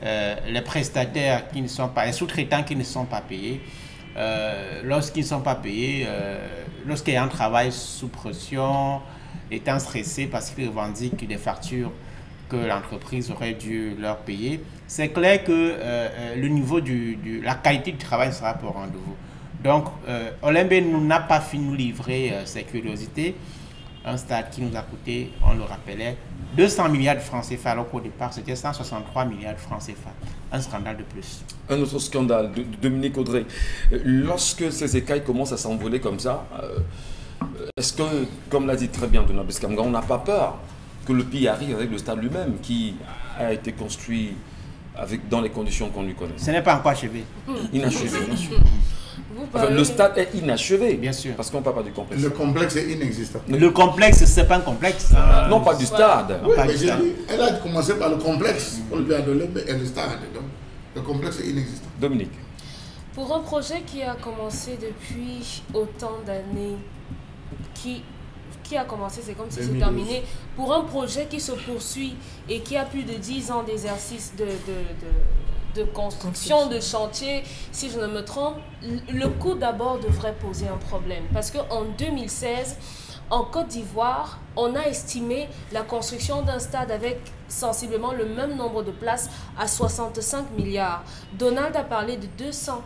les prestataires qui ne sont pas, les sous-traitants qui ne sont pas payés, lorsqu'ils ne sont pas payés, lorsqu'il y a un travail sous pression, étant stressés parce qu'ils revendiquent des factures que l'entreprise aurait dû leur payer, c'est clair que le niveau la qualité du travail ne sera pas au rendez-vous. Donc, Olembe n'a pas fini de nous livrer ses curiosités. Un stade qui nous a coûté, on le rappelait, 200 milliards de francs CFA, alors qu'au départ, c'était 163 milliards de francs CFA. Un scandale de plus. Un autre scandale, Dominique Audrey. Lorsque ces écailles commencent à s'envoler comme ça, est-ce que, comme l'a dit très bien Donald Biscamga, on n'a pas peur que le pire arrive avec le stade lui-même qui a été construit dans les conditions qu'on lui connaît? Ce n'est pas encore achevé. Inachevé, bien sûr. Enfin, le stade est inachevé, bien sûr. Parce qu'on ne parle pas du complexe. Le complexe est inexistant. Le complexe, ce n'est pas un complexe. Non, pas du stade. Oui, mais j'ai dit, elle a commencé par le complexe. On lui a donné et le stade. Donc, le complexe est inexistant. Dominique. Pour un projet qui a commencé depuis autant d'années, qui a commencé, c'est comme si c'est terminé. Pour un projet qui se poursuit et qui a plus de 10 ans d'exercice de construction, de chantier, si je ne me trompe, le coût d'abord devrait poser un problème. Parce qu'en 2016, en Côte d'Ivoire, on a estimé la construction d'un stade avec sensiblement le même nombre de places à 65 milliards. Donald a parlé de 200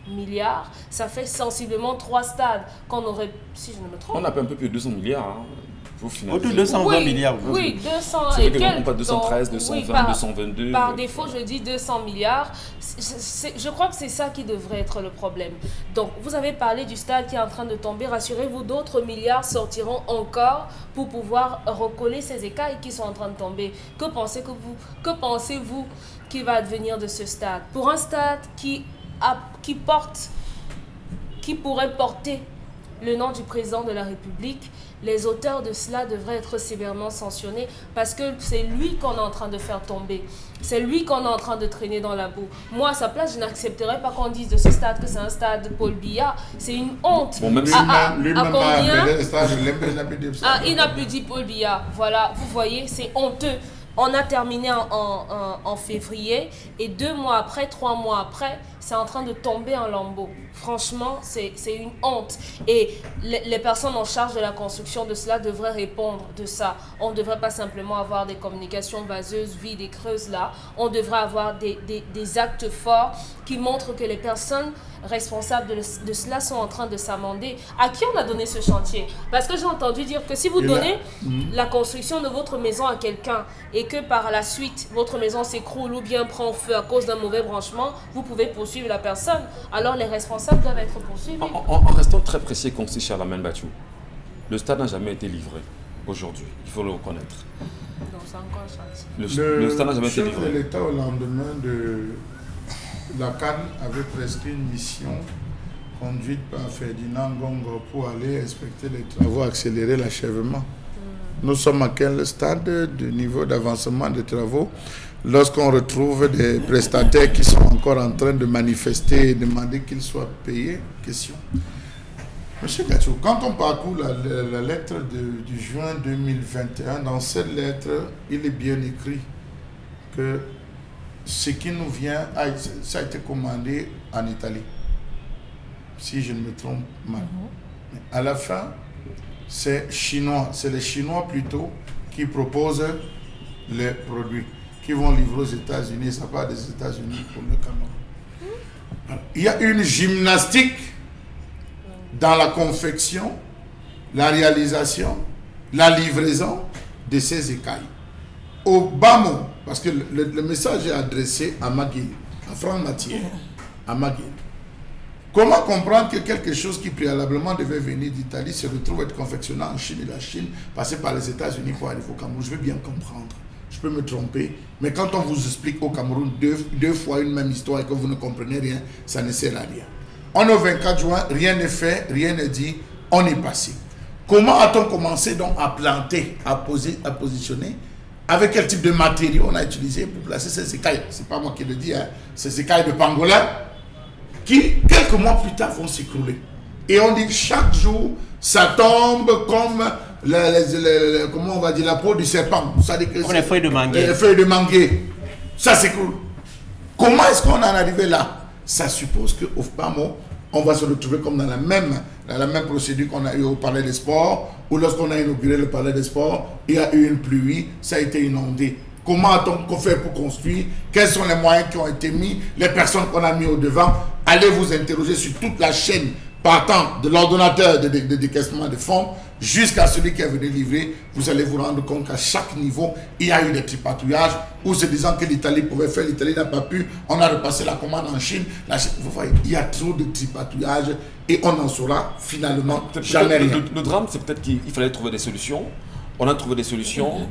milliards, ça fait sensiblement 3 stades qu'on aurait, si je ne me trompe. On a un peu plus de 200 milliards. Autour de 220 milliards. Oui, 200 et quelques. Pas 213, 220, 222. Par défaut, je dis 200 milliards. Je crois que c'est ça qui devrait être le problème. Donc, vous avez parlé du stade qui est en train de tomber. Rassurez-vous, d'autres milliards sortiront encore pour pouvoir recoller ces écailles qui sont en train de tomber. Que pensez-vous qui va advenir de ce stade? Pour un stade qui pourrait porter le nom du président de la République, les auteurs de cela devraient être sévèrement sanctionnés parce que c'est lui qu'on est en train de faire tomber. C'est lui qu'on est en train de traîner dans la boue. Moi, à sa place, je n'accepterais pas qu'on dise de ce stade que c'est un stade de Paul Biya. C'est une honte. Bon, même il n'a plus dit Paul Biya. Voilà, vous voyez, c'est honteux. On a terminé en février et 2 mois après, 3 mois après, c'est en train de tomber en lambeaux. Franchement, c'est une honte. Et les personnes en charge de la construction de cela devraient répondre de ça. On ne devrait pas simplement avoir des communications vaseuses, vides et creuses là. On devrait avoir des actes forts qui montrent que les personnes responsables de cela sont en train de s'amender. À qui on a donné ce chantier? Parce que j'ai entendu dire que si vous donnez la construction de votre maison à quelqu'un et que par la suite, votre maison s'écroule ou bien prend feu à cause d'un mauvais branchement, vous pouvez poursuivre la personne. Alors les responsables doivent être poursuivis. En restant très précis et concis, Charlemagne Bathiou, le stade n'a jamais été livré aujourd'hui. Il faut le reconnaître. Donc c'est encore un chantier. Le stade n'a jamais été livré. Le chef de l'État, au lendemain de la CAN, avait prescrit une mission conduite par Ferdinand Ngongo pour aller inspecter les travaux, accélérer l'achèvement. Nous sommes à quel stade de niveau d'avancement des travaux lorsqu'on retrouve des prestataires qui sont encore en train de manifester et demander qu'ils soient payés? Question. Monsieur Gatchou, quand on parcourt la lettre du juin 2021, dans cette lettre, il est bien écrit que ce qui nous vient, ça a été commandé en Italie, si je ne me trompe mal. Mais à la fin, c'est chinois, c'est les Chinois plutôt qui proposent les produits, qui vont livrer aux États-Unis, ça part des États-Unis pour le Cameroun. Il y a une gymnastique dans la confection, la réalisation, la livraison de ces écailles. Au bas mot, parce que le message est adressé à McGill, à Franck Mathieu, à McGill. Comment comprendre que quelque chose qui préalablement devait venir d'Italie se retrouve être confectionné en Chine et la Chine passer par les États-Unis pour arriver au Cameroun? Je veux bien comprendre. Je peux me tromper, mais quand on vous explique au Cameroun deux fois une même histoire et que vous ne comprenez rien, ça ne sert à rien. On est au 24 juin, rien n'est fait, rien n'est dit, on est passé. Comment a-t-on commencé donc à planter, à positionner? Avec quel type de matériaux on a utilisé pour placer ces écailles? C'est pas moi qui le dis, hein. Ces écailles de pangolin qui, quelques mois plus tard, vont s'écrouler. Et on dit chaque jour, ça tombe comme comment on va dire, la peau du serpent. Comme les feuilles de manguier. Les feuilles de manguier. Ça s'écroule. Comment est-ce qu'on en est arrivé là? Ça suppose qu'au FPAMO, on va se retrouver comme dans la même procédure qu'on a eu au Palais des Sports, où lorsqu'on a inauguré le Palais des Sports, il y a eu une pluie, ça a été inondé. Comment a-t-on fait pour construire? Quels sont les moyens qui ont été mis? Les personnes qu'on a mis au devant? Allez vous interroger sur toute la chaîne partant de l'ordonnateur de décaissement de fonds jusqu'à celui qui est venu livrer. Vous allez vous rendre compte qu'à chaque niveau, il y a eu des tripatouillages ou se disant que l'Italie pouvait faire, l'Italie n'a pas pu, on a repassé la commande en Chine. Vous voyez, il y a trop de tripatouillages et on en saura finalement jamais rien. Le drame, c'est peut-être qu'il fallait trouver des solutions. On a trouvé des solutions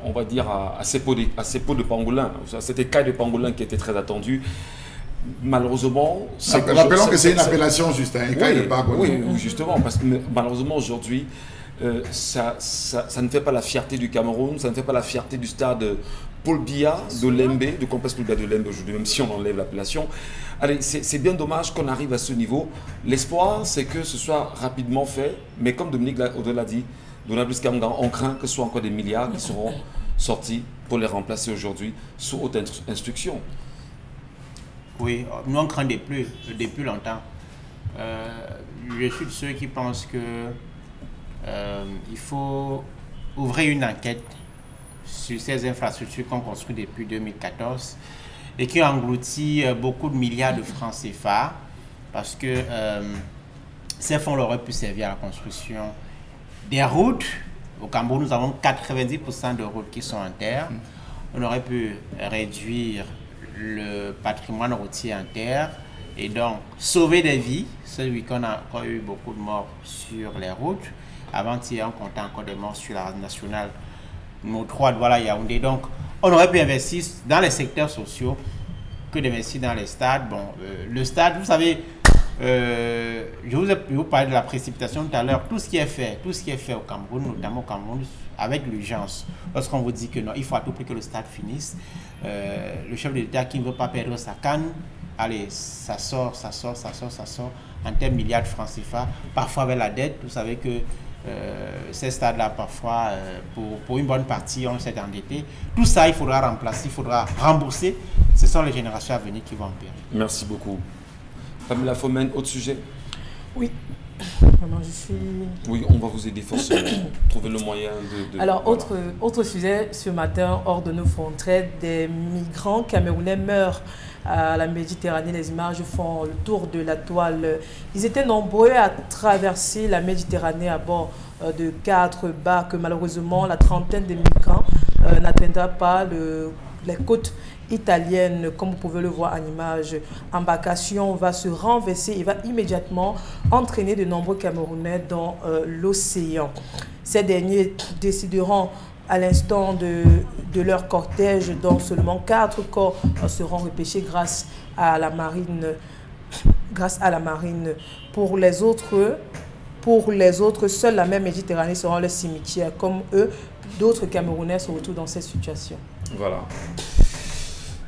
on va dire à ces pots de pangolin, à cette écaille de pangolin qui était très attendue. Malheureusement, rappelons que c'est une appellation juste, un écaille de pangolin. Oui, justement, parce que malheureusement aujourd'hui, ça ne fait pas la fierté du Cameroun, ça ne fait pas la fierté du stade Paul Biya de Lembe, du complexe Paul Biya de Lembe aujourd'hui, même si on enlève l'appellation. Allez, c'est bien dommage qu'on arrive à ce niveau. L'espoir, c'est que ce soit rapidement fait, mais comme Dominique Audrey l'a dit, Donald Kamgan, on craint que ce soit encore des milliards qui seront sortis pour les remplacer aujourd'hui sous haute instruction. Oui, nous on craint depuis longtemps. Je suis de ceux qui pensent que il faut ouvrir une enquête sur ces infrastructures qu'on construit depuis 2014 et qui engloutit beaucoup de milliards de francs CFA parce que ces fonds auraient pu servir à la construction des routes. Au Cameroun, nous avons 90% de routes qui sont en terre. On aurait pu réduire le patrimoine routier en terre et donc sauver des vies. Ce week-end, on a encore eu beaucoup de morts sur les routes. Avant-hier, on comptait encore des morts sur la nationale nos 3 voilà Yaoundé. Donc, on aurait pu investir dans les secteurs sociaux que d'investir dans les stades. Bon, le stade, vous savez, je vous ai parlé de la précipitation tout à l'heure. Tout ce qui est fait au Cameroun, notamment au Cameroun, avec l'urgence. Lorsqu'on vous dit que non, il faut à tout prix que le stade finisse, le chef de l'État qui ne veut pas perdre sa canne, allez, ça sort en termes de milliards de francs CFA, parfois avec la dette. Vous savez que ces stades-là, parfois, pour une bonne partie, on s'est endetté. Tout ça, il faudra remplacer, il faudra rembourser. Ce sont les générations à venir qui vont en payer. Merci beaucoup. Pamela Fomen, autre sujet? Oui. Vraiment, je suis... Oui, on va vous aider forcément. Trouver le moyen de... Alors, voilà. autre sujet, ce matin, hors de nos frontières, des migrants camerounais meurent à la Méditerranée. Les images font le tour de la toile. Ils étaient nombreux à traverser la Méditerranée à bord de 4 barques. Malheureusement, la trentaine de migrants n'atteindra pas les côtes italienne, comme vous pouvez le voir en image. Embarcation va se renverser et va immédiatement entraîner de nombreux Camerounais dans l'océan. Ces derniers décideront à l'instant de leur cortège, dont seulement 4 corps seront repêchés grâce à la marine. Pour les autres, seule la mer Méditerranée sera le cimetière. Comme eux, d'autres Camerounais se retrouvent dans cette situation. Voilà.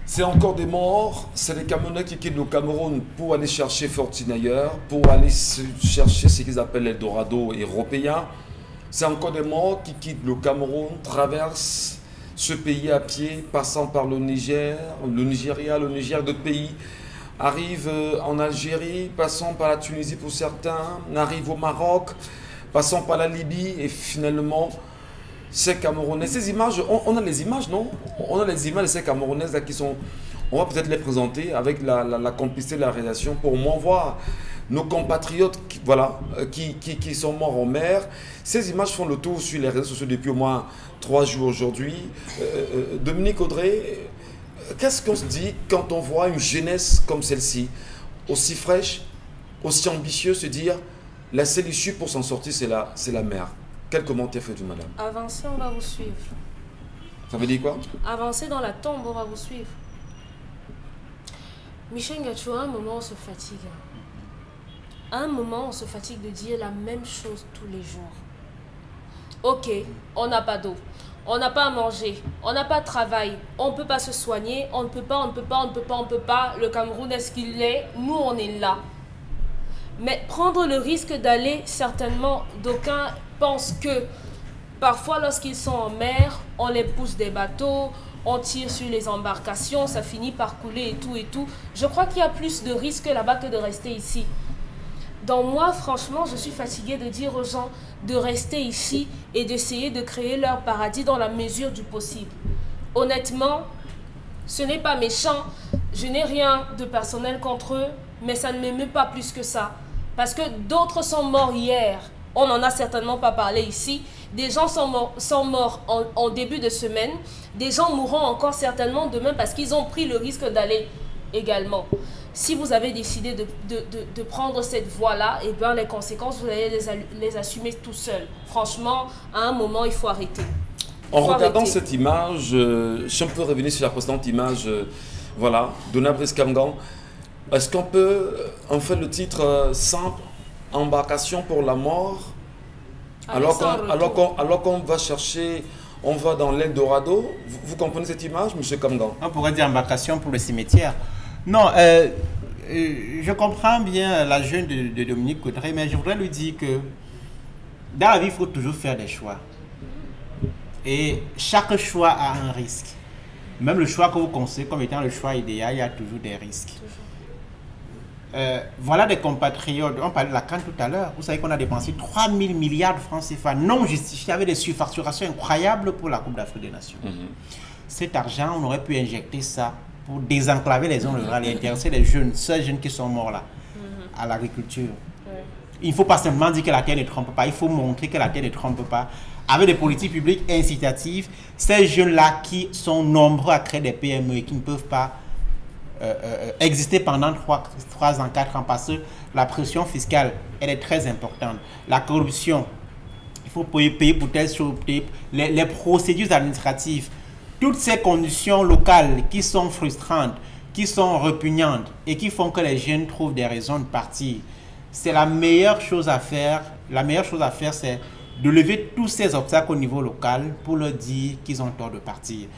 C'est encore des morts, c'est les Camerounais qui quittent le Cameroun pour aller chercher fortune ailleurs, pour aller chercher ce qu'ils appellent l'Eldorado européen. C'est encore des morts qui quittent le Cameroun, traversent ce pays à pied, passant par le Niger, le Nigeria, d'autres pays, arrivent en Algérie, passant par la Tunisie pour certains, arrivent au Maroc, passant par la Libye et finalement... Ces Camerounais, ces images, on a les images, non? On a les images de ces Camerounaises là qui sont... On va peut-être les présenter avec la complicité de la réalisation pour au moins voir nos compatriotes voilà, qui sont morts en mer. Ces images font le tour sur les réseaux sociaux depuis au moins 3 jours aujourd'hui. Dominique Audrey, qu'est-ce qu'on se dit quand on voit une jeunesse comme celle-ci, aussi fraîche, aussi ambitieuse, se dire la seule issue pour s'en sortir, c'est la mer? Quel commentaire faites-vous, madame? Avancez, on va vous suivre. Ça veut dire quoi? Avancez dans la tombe, on va vous suivre. Michel Ngacho, à un moment, on se fatigue. À un moment, on se fatigue de dire la même chose tous les jours. Ok, on n'a pas d'eau, on n'a pas à manger, on n'a pas de travail, on ne peut pas se soigner, on ne peut pas. Le Cameroun, est-ce qu'il est? Nous, on est là. Mais prendre le risque d'aller, certainement, d'aucuns pensent que parfois, lorsqu'ils sont en mer, on les pousse des bateaux, on tire sur les embarcations, ça finit par couler et tout et tout. Je crois qu'il y a plus de risques là-bas que de rester ici. Donc moi, franchement, je suis fatiguée de dire aux gens de rester ici et d'essayer de créer leur paradis dans la mesure du possible. Honnêtement, ce n'est pas méchant, je n'ai rien de personnel contre eux, mais ça ne m'émeut pas plus que ça. Parce que d'autres sont morts hier, on n'en a certainement pas parlé ici. Des gens sont morts en début de semaine, des gens mourront encore certainement demain parce qu'ils ont pris le risque d'aller également. Si vous avez décidé de prendre cette voie-là, eh bien les conséquences, vous allez les assumer tout seul. Franchement, à un moment, il faut arrêter. En regardant cette image, si on peut revenir sur la précédente image, voilà, Donna Brice-Kamgan, est-ce qu'on peut en faire le titre simple, embarcation pour la mort, alors qu'on va chercher, on va dans l'Eldorado? Vous comprenez cette image, M. Kamgan? On pourrait dire embarcation pour le cimetière. Non, je comprends bien la jeune de Dominique Audrey, mais je voudrais lui dire que dans la vie, il faut toujours faire des choix. Et chaque choix a un risque. Même le choix que vous considérez comme étant le choix idéal, il y a toujours des risques. Voilà des compatriotes, on parlait de la CAN tout à l'heure, vous savez qu'on a dépensé 3 000 milliards de francs CFA non justifiés avec des surfacturations incroyables pour la Coupe d'Afrique des Nations. Cet argent, on aurait pu injecter ça pour désenclaver les zones rurales et intéresser les jeunes, seuls jeunes qui sont morts là, à l'agriculture. Il ne faut pas simplement dire que la terre ne trompe pas, il faut montrer que la terre ne trompe pas. Avec des politiques publiques incitatives, ces jeunes-là qui sont nombreux à créer des PME et qui ne peuvent pas exister pendant 3 ans, 4 ans, parce que la pression fiscale, elle est très importante. La corruption, il faut payer pour telle chose, les procédures administratives, toutes ces conditions locales qui sont frustrantes, qui sont répugnantes et qui font que les jeunes trouvent des raisons de partir. C'est la meilleure chose à faire. La meilleure chose à faire, c'est de lever tous ces obstacles au niveau local pour leur dire qu'ils ont tort de partir.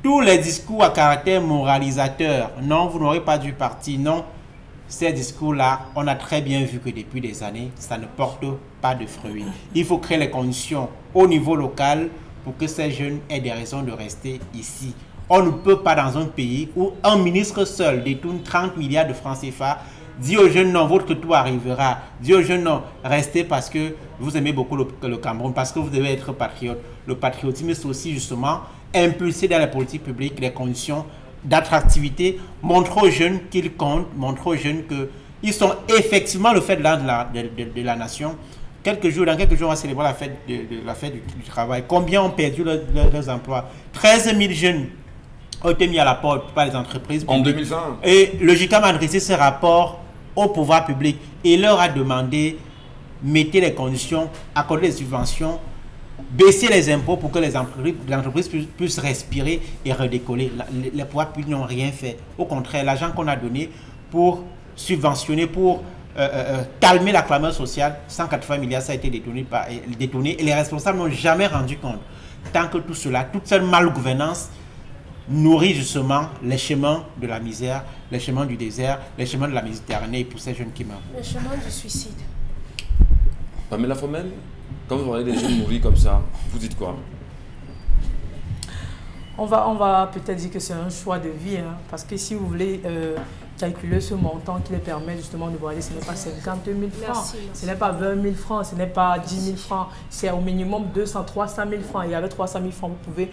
Tous les discours à caractère moralisateur, non, vous n'aurez pas dû partir, non, ces discours-là, on a très bien vu que depuis des années, ça ne porte pas de fruits. Il faut créer les conditions au niveau local pour que ces jeunes aient des raisons de rester ici. On ne peut pas dans un pays où un ministre seul détourne 30 milliards de francs CFA, dit aux jeunes non, votre tour arrivera, dit aux jeunes non, restez parce que vous aimez beaucoup le Cameroun, parce que vous devez être patriote. Le patriotisme, c'est aussi justement impulser dans les politiques publiques les conditions d'attractivité, montrer aux jeunes qu'ils comptent, montrer aux jeunes qu'ils sont effectivement le fait de la nation. Dans quelques jours, on va célébrer la fête du travail. Combien ont perdu leurs emplois? 13 000 jeunes ont été mis à la porte par les entreprises publiques. En 2020. Et le JICAM a adressé ce rapport au pouvoir public et leur a demandé, mettez les conditions, accordez les subventions, baisser les impôts pour que les entreprises puissent respirer et redécoller. Les pouvoirs publics n'ont rien fait. Au contraire, l'argent qu'on a donné pour subventionner, pour calmer la clameur sociale, 180 milliards, ça a été détourné et les responsables n'ont jamais rendu compte. Tant que tout cela, toute cette malgouvernance nourrit justement les chemins de la misère, les chemins du désert, les chemins de la Méditerranée pour ces jeunes qui meurent. Les chemins du suicide. Pamela Fomel, quand vous voyez des jeunes mourir comme ça, vous dites quoi? On va peut-être dire que c'est un choix de vie, hein, parce que si vous voulez calculer ce montant qui les permet justement de voyager, ce n'est pas 50 000 francs, ce n'est pas 20 000 francs, ce n'est pas 10 000 francs, c'est au minimum 200, 300 000 francs. Et avec 300 000 francs, vous pouvez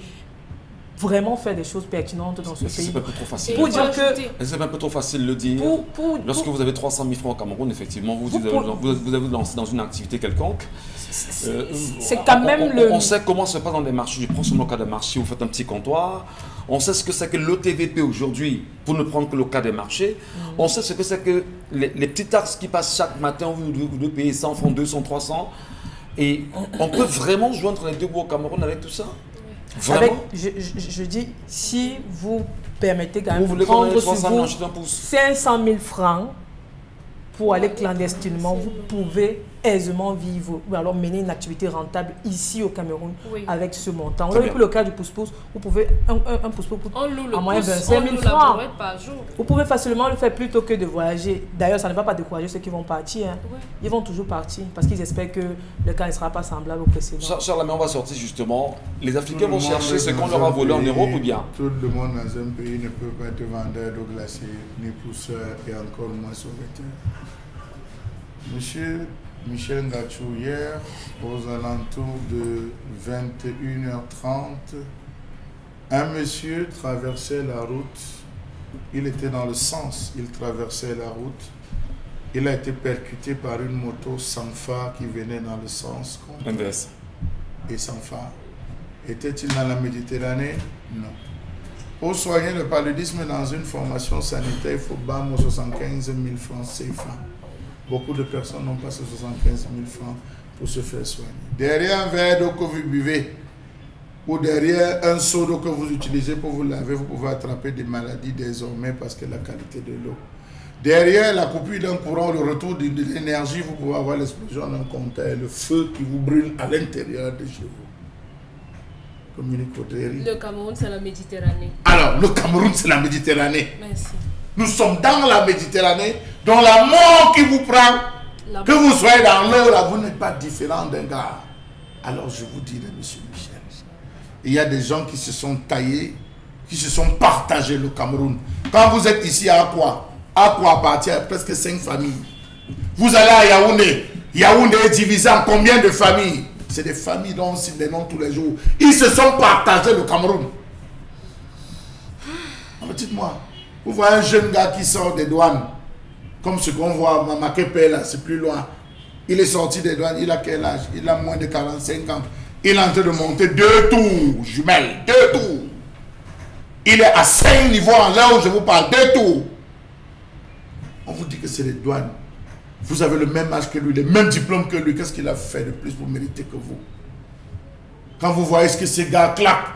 vraiment faire des choses pertinentes dans ce pays. C'est un peu trop facile. Pour dire que... C'est un peu trop facile de le dire. Lorsque vous avez 300 000 francs au Cameroun, effectivement, vous avez lancé dans une activité quelconque. C'est quand même on sait comment ça se passe dans des marchés. Je prends seulement le cas des marchés, vous faites un petit comptoir. On sait ce que c'est que l'OTVP aujourd'hui, pour ne prendre que le cas des marchés. On sait ce que c'est que les petites taxes qui passent chaque matin, vous devez payer 100 francs, 200, 300. Et on peut vraiment joindre les deux bouts au Cameroun avec tout ça? Vraiment? Je dis, si vous permettez quand même vous de prendre sur vous vous 500 000 francs pour aller clandestinement, vous pouvez aisément vivre ou alors mener une activité rentable ici au Cameroun avec ce montant. On a pris le cas du pouce-pouce, vous pouvez un pouce-pouce en moyenne 25 000 francs. Vous pouvez facilement le faire plutôt que de voyager. D'ailleurs, ça ne va pas décourager ceux qui vont partir. Hein. Ils vont toujours partir parce qu'ils espèrent que le cas ne sera pas semblable au précédent. Charles, mais on va sortir justement. Les Africains vont chercher ce qu'on leur a volé en Europe ou bien? Tout le monde dans un pays ne peut pas être vendeur d'eau glacée, ni pousseur et encore moins sauveteur. Monsieur Michel Ngachou, hier, aux alentours de 21h30, un monsieur traversait la route. Il était dans le sens, il traversait la route. Il a été percuté par une moto sans phare qui venait dans le sens contraire. Et sans phare. Était-il dans la Méditerranée? Non. Pour soigner le paludisme dans une formation sanitaire, il faut BAM 75 000 francs CFA. Beaucoup de personnes n'ont pas ces 75 000 francs pour se faire soigner. Derrière un verre d'eau que vous buvez ou derrière un seau d'eau que vous utilisez pour vous laver, vous pouvez attraper des maladies désormais parce que la qualité de l'eau. Derrière la coupure d'un courant, le retour de l'énergie, vous pouvez avoir l'explosion d'un compteur, le feu qui vous brûle à l'intérieur de chez vous. Le Cameroun, c'est la Méditerranée. Alors, le Cameroun, c'est la Méditerranée. Merci. Nous sommes dans la Méditerranée, dont la mort qui vous prend, que vous soyez dans l'eau, là, vous n'êtes pas différent d'un gars. Alors, je vous dirai, monsieur Michel, il y a des gens qui se sont taillés, qui se sont partagés le Cameroun. Quand vous êtes ici à Akwa appartient à presque 5 familles. Vous allez à Yaoundé. Yaoundé est divisé en combien de familles? C'est des familles dont on cite les noms tous les jours. Ils se sont partagés le Cameroun. Alors dites-moi, vous voyez un jeune gars qui sort des douanes, comme ce qu'on voit à Makepe là, c'est plus loin. Il est sorti des douanes, il a quel âge? Il a moins de 45 ans. Il est en train de monter 2 tours, jumelles, 2 tours. Il est à 5 niveaux en là où je vous parle, 2 tours. On vous dit que c'est les douanes. Vous avez le même âge que lui, le même diplôme que lui. Qu'est-ce qu'il a fait de plus pour mériter que vous? Quand vous voyez ce que ces gars claquent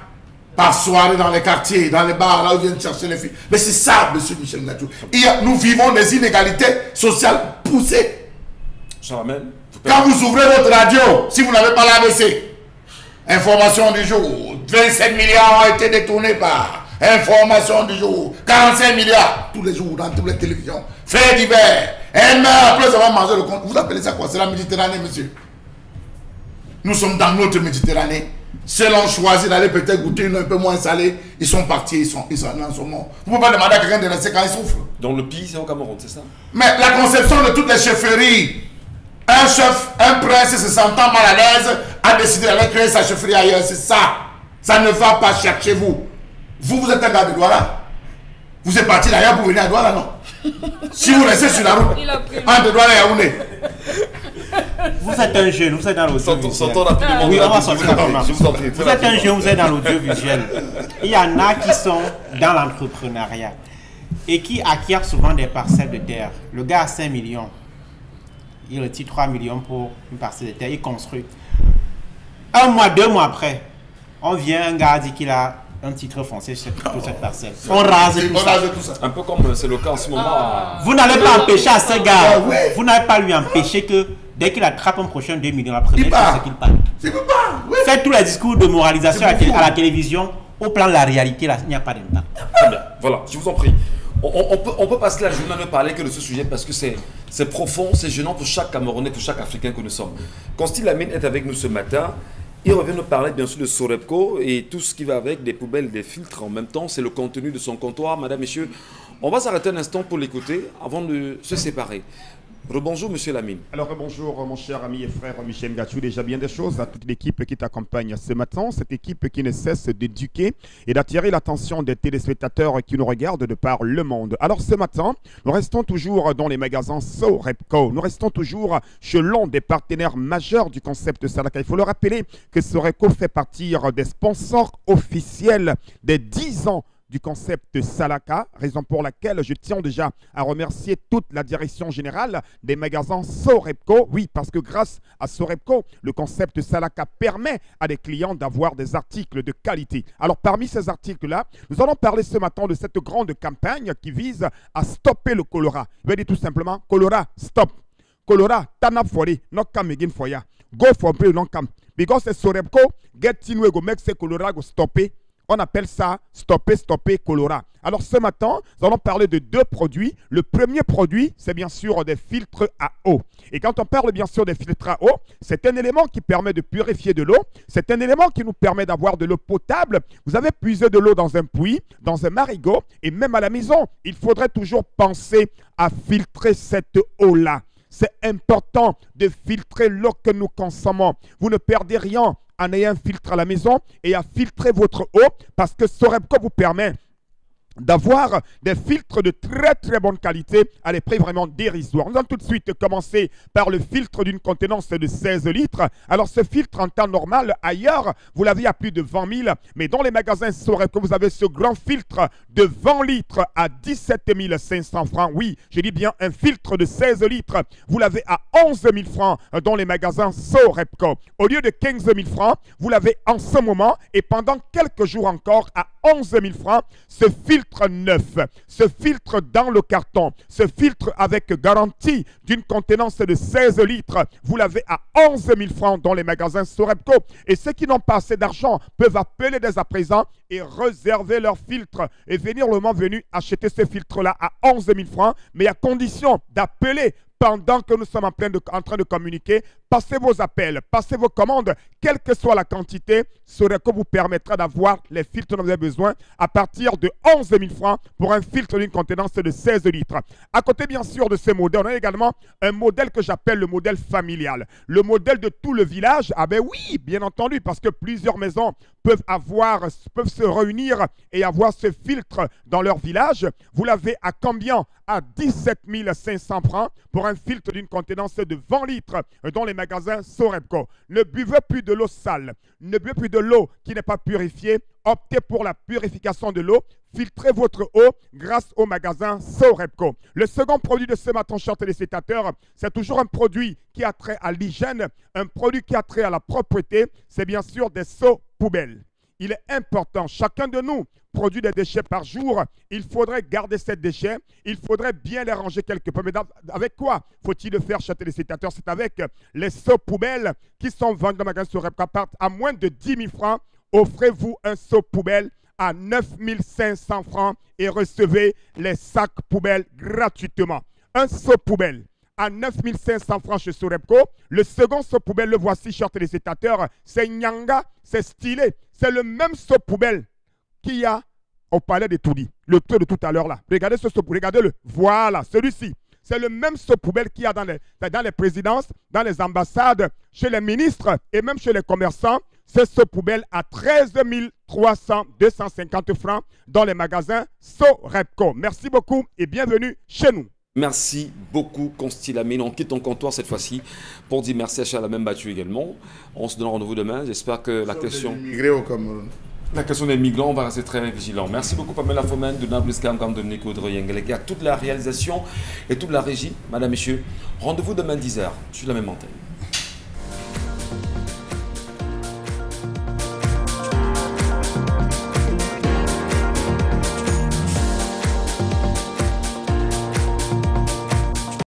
par soirée dans les quartiers, dans les bars, là où ils viennent chercher les filles. Mais c'est ça, monsieur Michel Ngachou. Nous vivons des inégalités sociales poussées. Quand vous ouvrez votre radio, si vous n'avez pas l'ABC, information du jour, 27 milliards ont été détournés par information du jour, 45 milliards tous les jours dans toutes les télévisions, faits divers, un meurt après avoir mangé le compte. Vous appelez ça quoi? C'est la Méditerranée, monsieur. Nous sommes dans notre Méditerranée. Ceux l'ont choisi d'aller peut-être goûter une un peu moins salée, ils sont partis, ils sont morts. Vous ne pouvez pas demander à quelqu'un de rester quand ils souffrent. Donc le pays, c'est au Cameroun, c'est ça? Mais la conception de toutes les chefferies, un chef, un prince se sentant mal à l'aise, a décidé d'aller créer sa chefferie ailleurs, c'est ça. Ça ne va pas chercher vous. Vous êtes un gars de Douala. Vous êtes parti d'ailleurs pour venir à Douala, non? Si vous restez sur la route, entre Douala et Yaoundé. Vous êtes un jeune, vous êtes dans l'audiovisuel. Sortons rapidement. Oui, on va sortir rapidement. Je vous en prie. Vous êtes un jeune, vous êtes dans l'audiovisuel. Il y en a qui sont dans l'entrepreneuriat et qui acquièrent souvent des parcelles de terre. Le gars a 5 millions. Il retire 3 millions pour une parcelle de terre. Il construit. 1 mois, 2 mois après, on vient, un gars dit qu'il a un titre foncier sur cette parcelle. On rase tout ça. Un peu comme c'est le cas en ce moment. Vous n'allez pas empêcher à ce gars, vous n'allez pas lui empêcher que dès qu'il attrape un prochain 2 millions, la première chose c'est qu'il parte. Faites tous les discours de moralisation à la télévision, au plan de la réalité, là, il n'y a pas d'impact. Très bien, voilà, je vous en prie. On peut passer la journée à ne parler que de ce sujet parce que c'est profond, c'est gênant pour chaque Camerounais, pour chaque Africain que nous sommes. Constantine Lamine est avec nous ce matin. Il revient nous parler bien sûr de Sorepco et tout ce qui va avec, des poubelles, des filtres en même temps. C'est le contenu de son comptoir. Madame, messieurs, on va s'arrêter un instant pour l'écouter avant de se séparer. Rebonjour, monsieur Lamine. Alors bonjour mon cher ami et frère Michel Gatchou, déjà bien des choses à toute l'équipe qui t'accompagne ce matin, cette équipe qui ne cesse d'éduquer et d'attirer l'attention des téléspectateurs qui nous regardent de par le monde. Alors ce matin, nous restons toujours dans les magasins Sorepco, nous restons toujours chez l'un des partenaires majeurs du concept Salaka. Il faut le rappeler que Sorepco fait partie des sponsors officiels des 10 ans du concept Salaka, raison pour laquelle je tiens déjà à remercier toute la direction générale des magasins Sorepco. Oui, parce que grâce à Sorepco, le concept Salaka permet à des clients d'avoir des articles de qualité. Alors parmi ces articles-là, nous allons parler ce matin de cette grande campagne qui vise à stopper le choléra. Je vais dire tout simplement, choléra, stop. Choléra, tanap fori, no kam again for ya. Go for play, no kam. Because Sorepco, get in we go make ce choléra go stopper. On appelle ça stopper choléra. Alors ce matin, nous allons parler de 2 produits. Le premier produit, c'est bien sûr des filtres à eau. Et quand on parle bien sûr des filtres à eau, c'est un élément qui permet de purifier de l'eau. C'est un élément qui nous permet d'avoir de l'eau potable. Vous avez puisé de l'eau dans un puits, dans un marigot, et même à la maison, il faudrait toujours penser à filtrer cette eau-là. C'est important de filtrer l'eau que nous consommons. Vous ne perdez rien en ayant un filtre à la maison et à filtrer votre eau parce que Sorepco vous permet d'avoir des filtres de très bonne qualité à des prix vraiment dérisoires. Nous allons tout de suite commencer par le filtre d'une contenance de 16 litres. Alors ce filtre en temps normal, ailleurs, vous l'avez à plus de 20 000, mais dans les magasins Sorepco, vous avez ce grand filtre de 20 litres à 17 500 francs. Oui, je dis bien un filtre de 16 litres, vous l'avez à 11 000 francs dans les magasins Sorepco. Au lieu de 15 000 francs, vous l'avez en ce moment et pendant quelques jours encore à 11 000 francs, ce filtre neuf, ce filtre dans le carton, ce filtre avec garantie d'une contenance de 16 litres, vous l'avez à 11 000 francs dans les magasins Sorepco. Et ceux qui n'ont pas assez d'argent peuvent appeler dès à présent et réserver leur filtre et venir le moment venu acheter ce filtre-là à 11 000 francs, mais à condition d'appeler pendant que nous sommes en train de communiquer. Passez vos appels, passez vos commandes, quelle que soit la quantité, Sorepco vous permettra d'avoir les filtres dont vous avez besoin à partir de 11 000 francs pour un filtre d'une contenance de 16 litres. À côté bien sûr de ce modèle, on a également un modèle que j'appelle le modèle familial. Le modèle de tout le village, ah ben oui, bien entendu, parce que plusieurs maisons peuvent se réunir et avoir ce filtre dans leur village. Vous l'avez à combien? À 17 500 francs pour un filtre d'une contenance de 20 litres dans les magasins Sorepco. Ne buvez plus de l'eau sale, ne buvez plus de l'eau qui n'est pas purifiée. Optez pour la purification de l'eau. Filtrez votre eau grâce au magasin Sorepco. Le second produit de ce matin, chers téléspectateurs, c'est toujours un produit qui a trait à l'hygiène, un produit qui a trait à la propreté. C'est bien sûr des seaux poubelles. Il est important, chacun de nous produit des déchets par jour. Il faudrait garder ces déchets. Il faudrait bien les ranger quelque peu. Mais avec quoi faut-il le faire, chers téléspectateurs? C'est avec les seaux poubelles qui sont vendus dans le magasin Sorepco à moins de 10 000 francs. Offrez-vous un seau poubelle à 9 500 francs et recevez les sacs poubelles gratuitement. Un seau poubelle à 9 500 francs chez Sorepco. Le second seau poubelle, le voici, chers téléspectateurs. C'est Nyanga, c'est stylé. C'est le même seau poubelle qu'il y a au palais de Toudi. Le taux de tout à l'heure là. Regardez ce seau poubelle, regardez-le. Voilà, celui-ci. C'est le même seau poubelle qu'il y a dans les présidences, dans les ambassades, chez les ministres et même chez les commerçants. C'est ce poubelle à 13 250 francs dans les magasins Sorepco. Merci beaucoup et bienvenue chez nous. Merci beaucoup, Consti Lamine. On quitte ton comptoir cette fois-ci pour dire merci à Chalamène Battu également. On se donne rendez-vous demain. J'espère que la question... La question des migrants, on va rester très vigilant. Merci beaucoup, Pamela Fomen, de Nabluskam, comme Dominique Audrey-Yengelek, à toute la réalisation et toute la régie. Madame, Messieurs, rendez-vous demain 10h sur la même antenne.